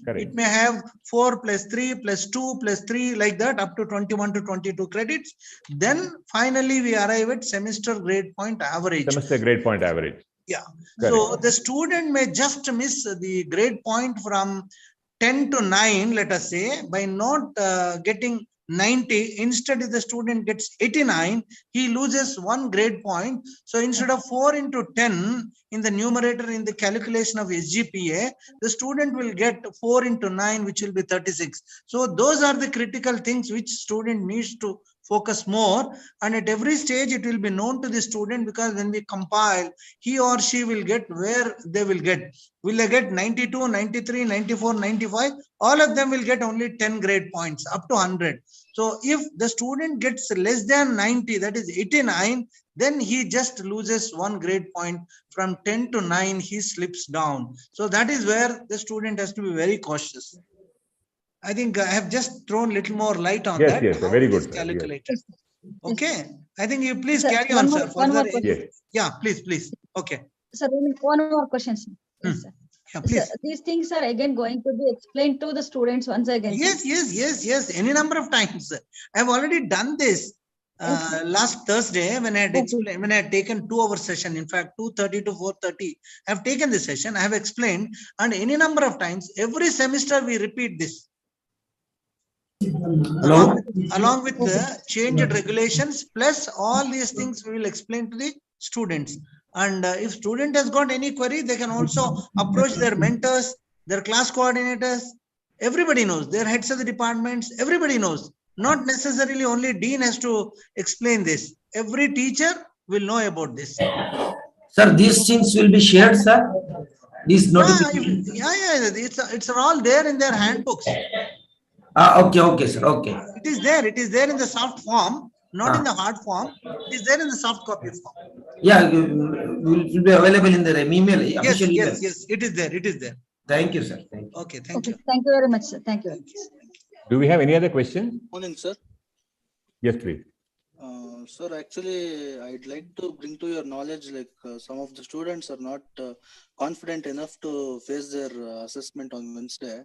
Correct. It may have 4 plus 3 plus 2 plus 3 like that, up to 21 to 22 credits. Then finally we arrive at semester grade point average. Semester grade point average. Yeah. Correct. So the student may just miss the grade point from 10 to 9, let us say, by not getting 90. Instead, if the student gets 89, he loses 1 grade point. So instead of 4 into 10 in the numerator in the calculation of SGPA, the student will get 4 into 9, which will be 36. So those are the critical things which student needs to focus more, and at every stage it will be known to the student, because when we compile, he or she will get where they will get. Will they get 92, 93, 94, 95? All of them will get only 10 grade points up to 100. So if the student gets less than 90, that is 89, then he just loses 1 grade point. From 10 to 9, he slips down. So that is where the student has to be very cautious. I think I have just thrown a little more light on that. Yes, very good. Calculated. Yes. Okay. I think you please Sir, carry one on, more- sir. one more Further, question. Yes. yeah, please. Okay. Sir, one more question, sir. Yes, sir. Yeah, please. Sir, these things are again going to be explained to the students once again. Yes. Any number of times. I've already done this last Thursday when I had explained, when I had taken 2-hour session. In fact, 2:30 to 4:30. I've taken this session. I have explained, and any number of times. Every semester we repeat this. Along with the changed regulations, plus all these things we will explain to the students. And if student has got any query, they can also approach their mentors, their class coordinators. Everybody knows, their heads of the departments, everybody knows. Not necessarily only dean has to explain this. Every teacher will know about this. Sir, these things will be shared, sir? These notifications? Yeah, it's all there in their handbooks. Okay, sir, okay. It is there in the soft form, not in the hard form. It is there in the soft copy form. Yeah, will be available in the email. Yes, it is there. Thank you, sir. Thank you. Okay, thank you. Thank you very much, sir. Thank you. Do we have any other questions? Morning, sir. Yes, please. Sir, actually, I'd like to bring to your knowledge, like some of the students are not confident enough to face their assessment on Wednesday.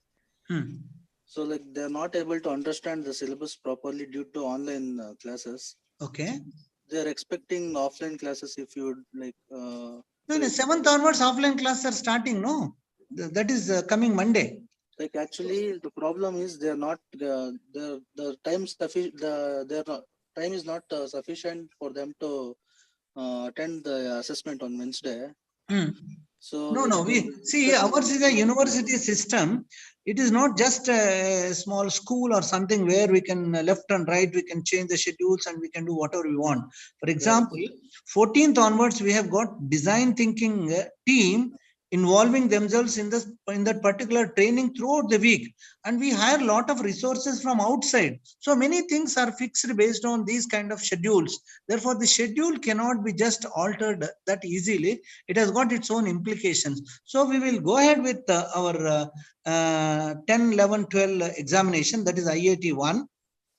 So, like, they're not able to understand the syllabus properly due to online classes. Okay. They're expecting offline classes if you would like. No, 7th onwards offline classes are starting, no? That is coming Monday. Like, actually, the problem is they're not, the time sufficient, their time is not sufficient for them to attend the assessment on Wednesday. So No, we see ours is a university system. It is not just a small school or something where we can left and right, we can change the schedules and we can do whatever we want. For example, 14th onwards, we have got design thinking team involving themselves in that particular training throughout the week, and we hire a lot of resources from outside. So many things are fixed based on these kind of schedules. Therefore, the schedule cannot be just altered that easily. It has got its own implications. So we will go ahead with our 10, 11, 12 examination, that is IIT 1.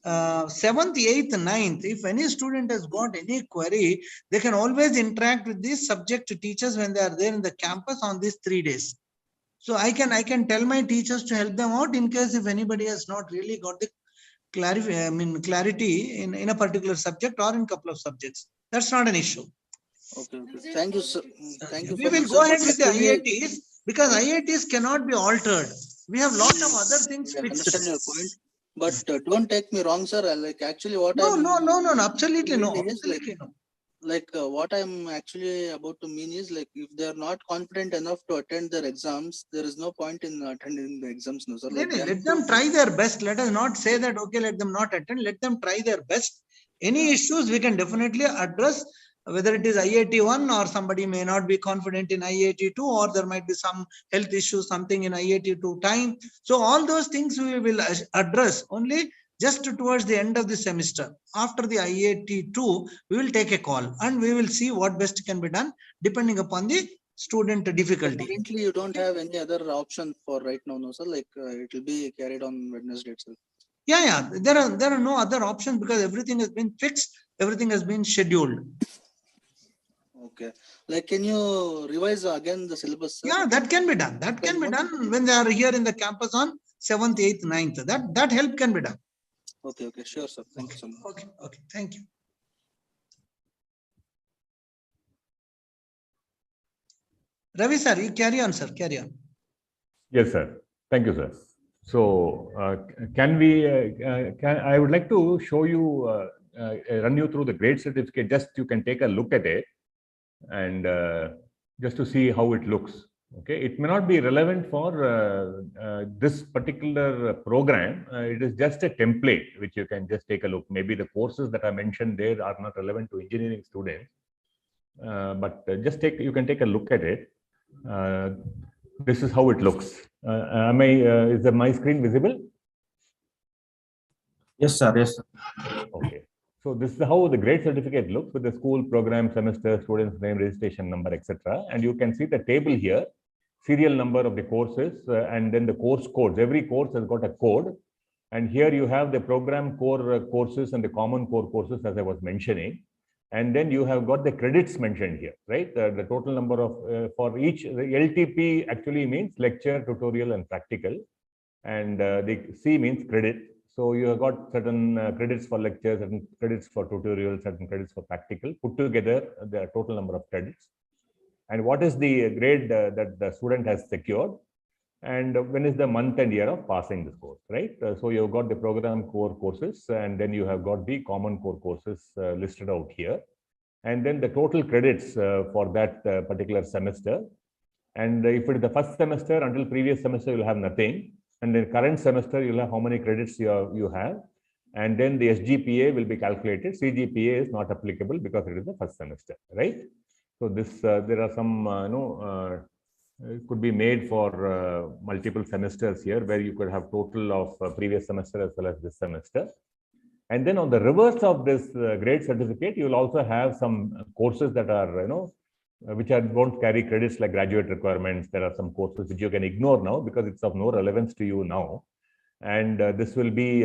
7th, 8th, 9th, if any student has got any query, they can always interact with these subject teachers when they are there in the campus on these 3 days. So I can tell my teachers to help them out in case if anybody has not really got the clarity in a particular subject or in a couple of subjects. That's not an issue. Okay. Thank you, sir. Thank you. We will go ahead with the IITs because IITs cannot be altered. We have lot of other things fixed. I understand your point. But don't take me wrong, sir. Like, actually, what No, absolutely no. Like what I'm actually about to mean is, like, if they're not confident enough to attend their exams, there is no point in attending the exams, no, sir. Like, let them try their best. Let us not say that, okay, let them not attend. Let them try their best. Any issues we can definitely address, whether it is IIT 1 or somebody may not be confident in IIT 2, or there might be some health issue, something in IIT 2 time. So all those things we will address only just towards the end of the semester. After the IIT 2, we will take a call and we will see what best can be done depending upon the student difficulty. Currently, you don't have any other option for right now, no, sir? Like, it will be carried on Wednesday itself. Yeah. There are no other options because everything has been fixed. Everything has been scheduled. Okay. Like, can you revise again the syllabus, sir? Yeah, that can be done. That can be done when they are here in the campus on 7th, 8th, 9th. That help can be done. Okay. Sure, sir. Thank you so much. Okay. Thank you. Ravi sir, you carry on, sir. Carry on. Yes, sir. Thank you, sir. So, I would like to show you, run you through the grade certificate. Just you can take a look at it and just to see how it looks. Okay, it may not be relevant for this particular program. It is just a template which you can just take a look. Maybe the courses that I mentioned there are not relevant to engineering students, but you can take a look at it. This is how it looks. Is my screen visible? Yes, sir. Yes, sir. Okay. So this is how the grade certificate looks with the school, program, semester, student's name, registration number, etc. And you can see the table here, serial number of the courses, and then the course codes. Every course has got a code. And here you have the program core courses and the common core courses, as I was mentioning. And then you have got the credits mentioned here, right? The total number of, for each, the LTP actually means lecture, tutorial, and practical. And the C means credit. So you have got certain credits for lectures, certain credits for tutorials, certain credits for practical, put together the total number of credits. And what is the grade that the student has secured? And when is the month and year of passing this course, right? So you've got the program core courses, and then you have got the common core courses listed out here. And then the total credits for that particular semester. And if it is the first semester, until previous semester, you'll have nothing. And the current semester, you'll have how many credits you have. And then the SGPA will be calculated. CGPA is not applicable because it is the first semester, right? So this, there are some, it could be made for multiple semesters here, where you could have total of previous semester as well as this semester. And then on the reverse of this grade certificate, you will also have some courses that are, which won't carry credits like graduate requirements. There are some courses which you can ignore now because it's of no relevance to you now. And this will be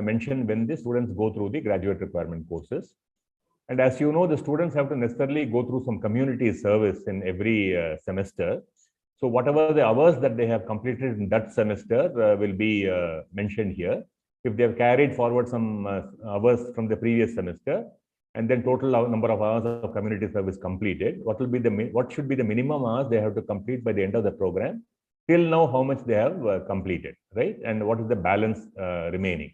mentioned when the students go through the graduate requirement courses. And as you know, the students have to necessarily go through some community service in every semester. So whatever the hours that they have completed in that semester will be mentioned here. If they have carried forward some hours from the previous semester, and then total number of hours of community service completed, what should be the minimum hours they have to complete by the end of the program? Till now, how much they have completed, right? And what is the balance remaining?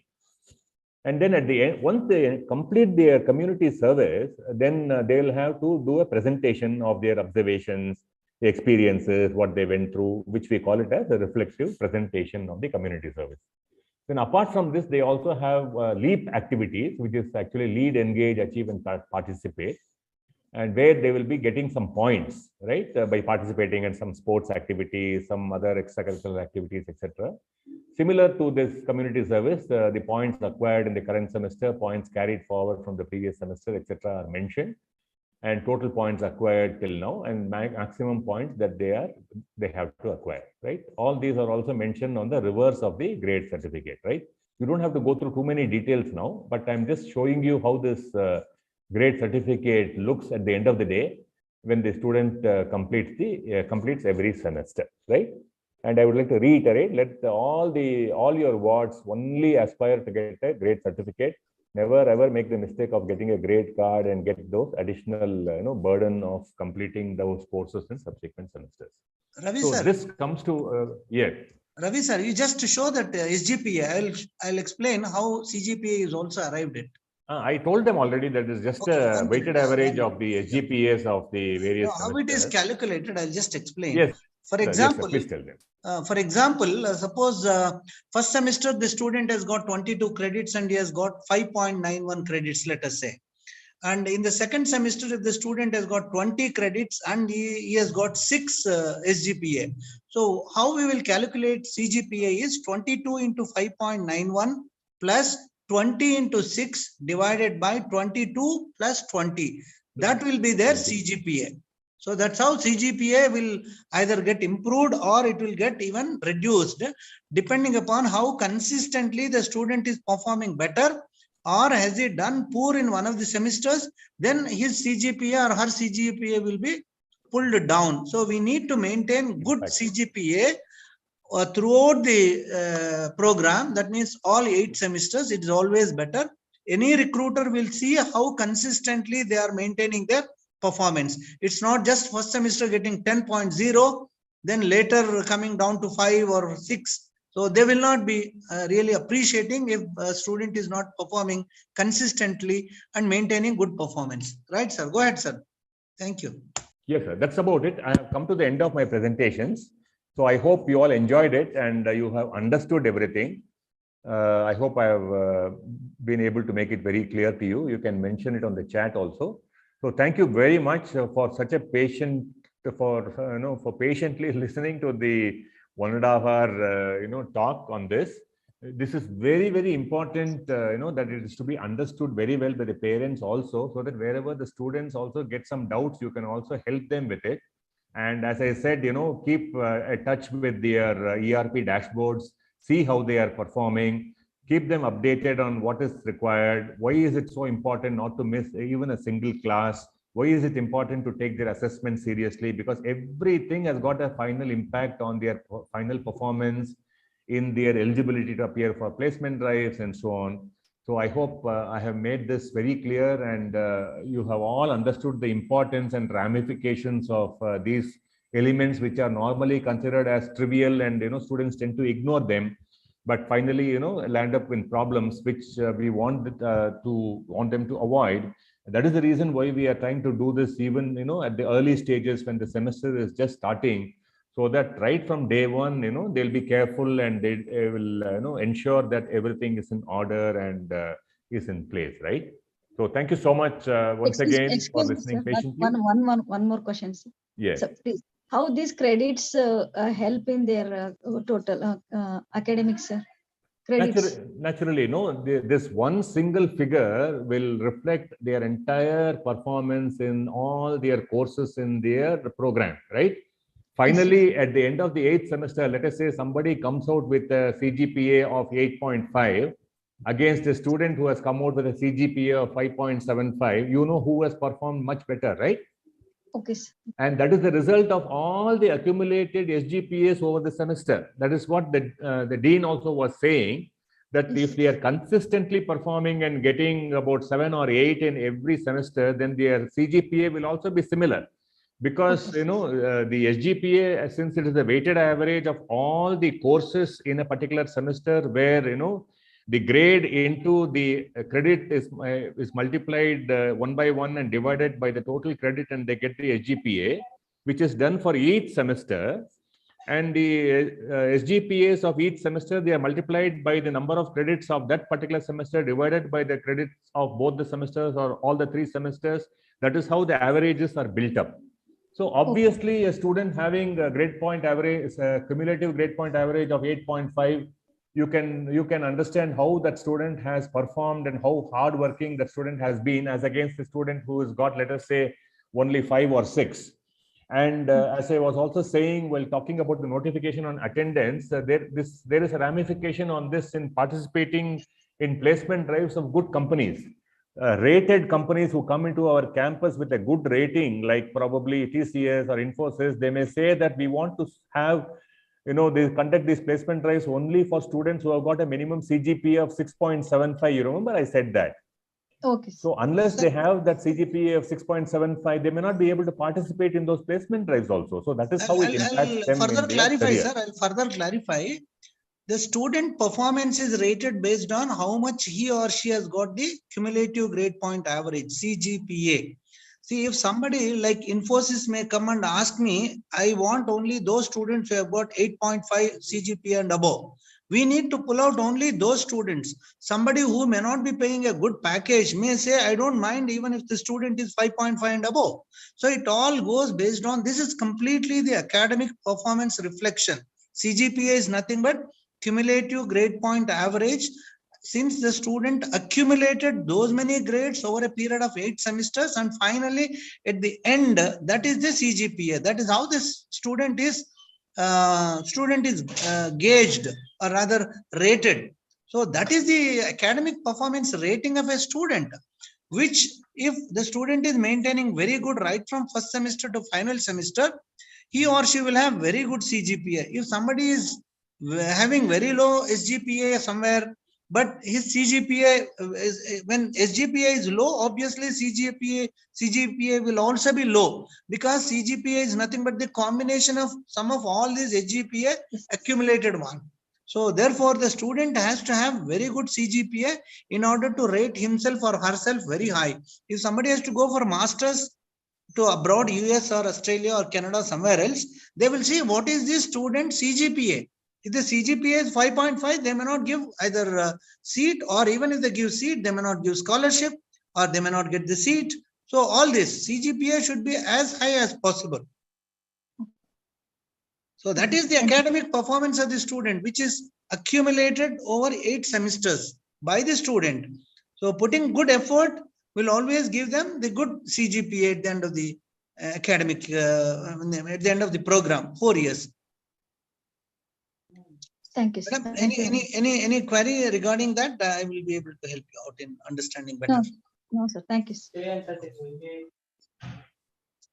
And then at the end, once they complete their community service, then they will have to do a presentation of their observations, experiences, what they went through, which we call it as a reflective presentation of the community service. Then apart from this, they also have LEAP activities, which is actually lead, engage, achieve, and participate, and where they will be getting some points, right, by participating in some sports activities, some other extracurricular activities, etc. Similar to this community service, the points acquired in the current semester, points carried forward from the previous semester, etc. are mentioned, and total points acquired till now, and maximum points that they have to acquire, right? All these are also mentioned on the reverse of the grade certificate, right? You don't have to go through too many details now, but I'm just showing you how this grade certificate looks at the end of the day when the student completes every semester, right? And I would like to reiterate, let all your wards only aspire to get a grade certificate. Never ever make the mistake of getting a grade card and get those additional burden of completing those courses in subsequent semesters. Ravi so sir, this comes to Ravi sir, you just to show that SGPA, I'll explain how CGPA is also arrived at. I told them already that it's just a weighted average of the SGPAs of the various how it is calculated, I'll just explain. Yes. For example, yes, sir, please tell them. Suppose first semester the student has got 22 credits and he has got 5.91 credits, let us say. And in the second semester, if the student has got 20 credits and he has got 6 SGPA. So how we will calculate CGPA is 22 into 5.91 plus 20 into 6 divided by 22 plus 20. That will be their CGPA. So that's how CGPA will either get improved or it will get even reduced, depending upon how consistently the student is performing better, or has he done poor in one of the semesters, then his CGPA or her CGPA will be pulled down. So we need to maintain good CGPA throughout the program. That means all 8 semesters, it is always better. Any recruiter will see how consistently they are maintaining their performance. It's not just first semester getting 10.0, then later coming down to 5 or 6. So they will not be really appreciating if a student is not performing consistently and maintaining good performance. Right, sir? Go ahead, sir. Thank you. Yes, sir. That's about it. I have come to the end of my presentations. So I hope you all enjoyed it and you have understood everything. I hope I have been able to make it very clear to you. You can mention it on the chat also. So thank you very much for such a for patiently listening to the 1.5 hour talk on this. This is very, very important, that it is to be understood very well by the parents also, so that wherever the students also get some doubts, you can also help them with it. And as I said, keep a touch with their ERP dashboards, see how they are performing, keep them updated on what is required. Why is it so important not to miss even a single class? Why is it important to take their assessment seriously? Because everything has got a final impact on their final performance, in their eligibility to appear for placement drives and so on. So I hope I have made this very clear, and you have all understood the importance and ramifications of these elements, which are normally considered as trivial, and students tend to ignore them, but finally land up in problems which we want them to avoid. That is the reason why we are trying to do this even at the early stages when the semester is just starting, so that right from day one, they'll be careful, and they will ensure that everything is in order and is in place, right? So thank you so much once again for listening patiently. One more question, sir. Yes. So please, how these credits help in their total academics, sir? Credits. Naturally, this one single figure will reflect their entire performance in all their courses in their program, right? Finally, at the end of the 8th semester, let us say somebody comes out with a CGPA of 8.5 against a student who has come out with a CGPA of 5.75, who has performed much better, right? Okay, sir. And that is the result of all the accumulated SGPAs over the semester. That is what the dean also was saying, that if they are consistently performing and getting about 7 or 8 in every semester, then their CGPA will also be similar. Because the SGPA, since it is the weighted average of all the courses in a particular semester, where the grade into the credit is multiplied 1 by 1 and divided by the total credit, and they get the SGPA, which is done for each semester. And the SGPAs of each semester, they are multiplied by the number of credits of that particular semester divided by the credits of both the semesters or all the 3 semesters. That is how the averages are built up. So obviously, a student having a grade point average, a cumulative grade point average of 8.5, you can understand how that student has performed and how hardworking that student has been, as against the student who has got, let us say, only 5 or 6. And as I was also saying while talking about the notification on attendance, there is a ramification on this in participating in placement drives of good companies. Rated companies who come into our campus with a good rating, like probably TCS or Infosys, they may say that we want to have, they conduct these placement drives only for students who have got a minimum CGPA of 6.75. You remember I said that? Okay. So unless they have that CGPA of 6.75, they may not be able to participate in those placement drives also. So that is how it impacts them in their career. Sir, I'll further clarify. The student performance is rated based on how much he or she has got the cumulative grade point average, CGPA. See, if somebody like Infosys may come and ask me, I want only those students who have got 8.5 CGPA and above. We need to pull out only those students. Somebody who may not be paying a good package may say, I don't mind even if the student is 5.5 and above. So it all goes based on, this is completely the academic performance reflection. CGPA is nothing but cumulative grade point average, since the student accumulated those many grades over a period of 8 semesters, and finally at the end, that is the CGPA. That is how this student is gauged, or rather rated. So that is the academic performance rating of a student, which if the student is maintaining very good right from first semester to final semester, he or she will have very good CGPA. If somebody is having very low SGPA somewhere, but his CGPA is, when SGPA is low, obviously CGPA will also be low, because CGPA is nothing but the combination of sum of all these SGPA accumulated one. So therefore, the student has to have very good CGPA in order to rate himself or herself very high. If somebody has to go for masters to abroad, US or Australia or Canada, somewhere else, they will see what is this student CGPA. If the CGPA is 5.5, they may not give either seat, or even if they give seat, they may not give scholarship, or they may not get the seat. So all this CGPA should be as high as possible. So that is the academic performance of the student, which is accumulated over 8 semesters by the student. So putting good effort will always give them the good CGPA at the end of the academic, at the end of the program, 4 years. Thank you, sir. Madam, Thank you. any query regarding that? I will be able to help you out in understanding better. No, sir. Thank you.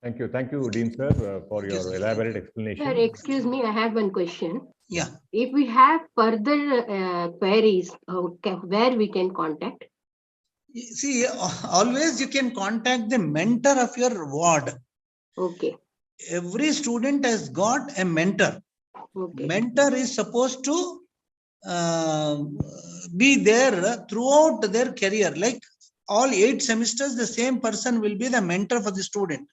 Thank you, Dean sir, for Yes, your sir. elaborate Sir, explanation. excuse me, I have one question. Yeah. If we have further queries, where we can contact? See, always you can contact the mentor of your ward. Okay. Every student has got a mentor. Okay. Mentor is supposed to be there throughout their career. Like all 8 semesters, the same person will be the mentor for the student.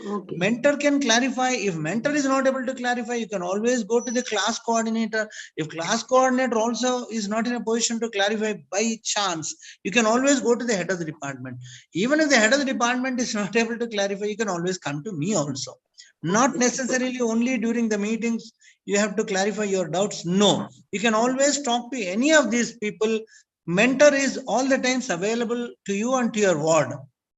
Okay. Mentor can clarify. If mentor is not able to clarify, you can always go to the class coordinator. If class coordinator also is not in a position to clarify by chance, you can always go to the head of the department. Even if the head of the department is not able to clarify, you can always come to me also. Not necessarily only during the meetings you have to clarify your doubts. No, you can always talk to any of these people. Mentor is all the times available to you and to your ward.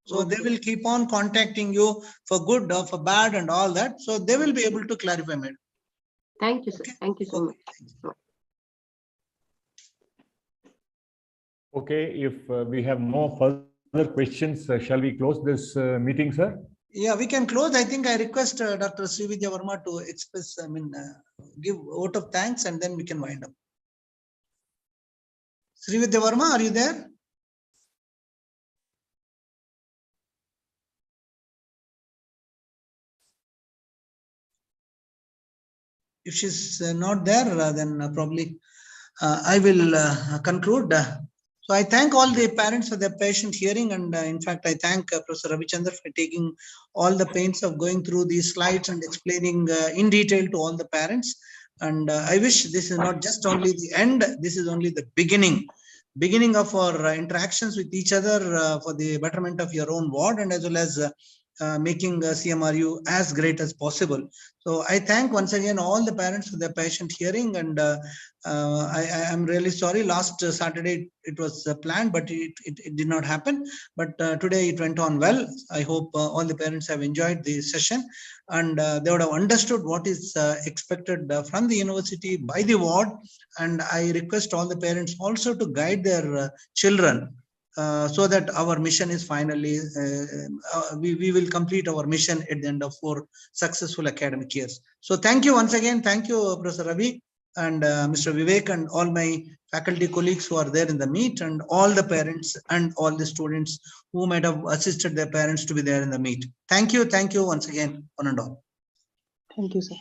So they will keep on contacting you for good or for bad and all that. So they will be able to clarify, madam. Thank you, sir. Thank you so much. Okay, if we have no further questions, shall we close this meeting, sir? Yeah, we can close. I think I request Dr. Srividya Verma to express, give vote of thanks, and then we can wind up. Srividya Verma, are you there? If she's not there, then probably I will conclude. So I thank all the parents for their patient hearing, and in fact, I thank Professor Ravichandra for taking all the pains of going through these slides and explaining in detail to all the parents. And I wish this is not just only the end, this is only the beginning of our interactions with each other for the betterment of your own ward, and as well as making CMRU as great as possible. So I thank once again all the parents for their patient hearing, and I am really sorry. Last Saturday it was planned, but it did not happen. But today it went on well. I hope all the parents have enjoyed the session, and they would have understood what is expected from the university by the ward. And I request all the parents also to guide their children, so that our mission is finally, we will complete our mission at the end of 4 successful academic years. So thank you once again. Thank you, Professor Ravi and Mr. Vivek and all my faculty colleagues who are there in the meet, and all the parents and all the students who might have assisted their parents to be there in the meet. Thank you once again, one and all. Thank you, sir.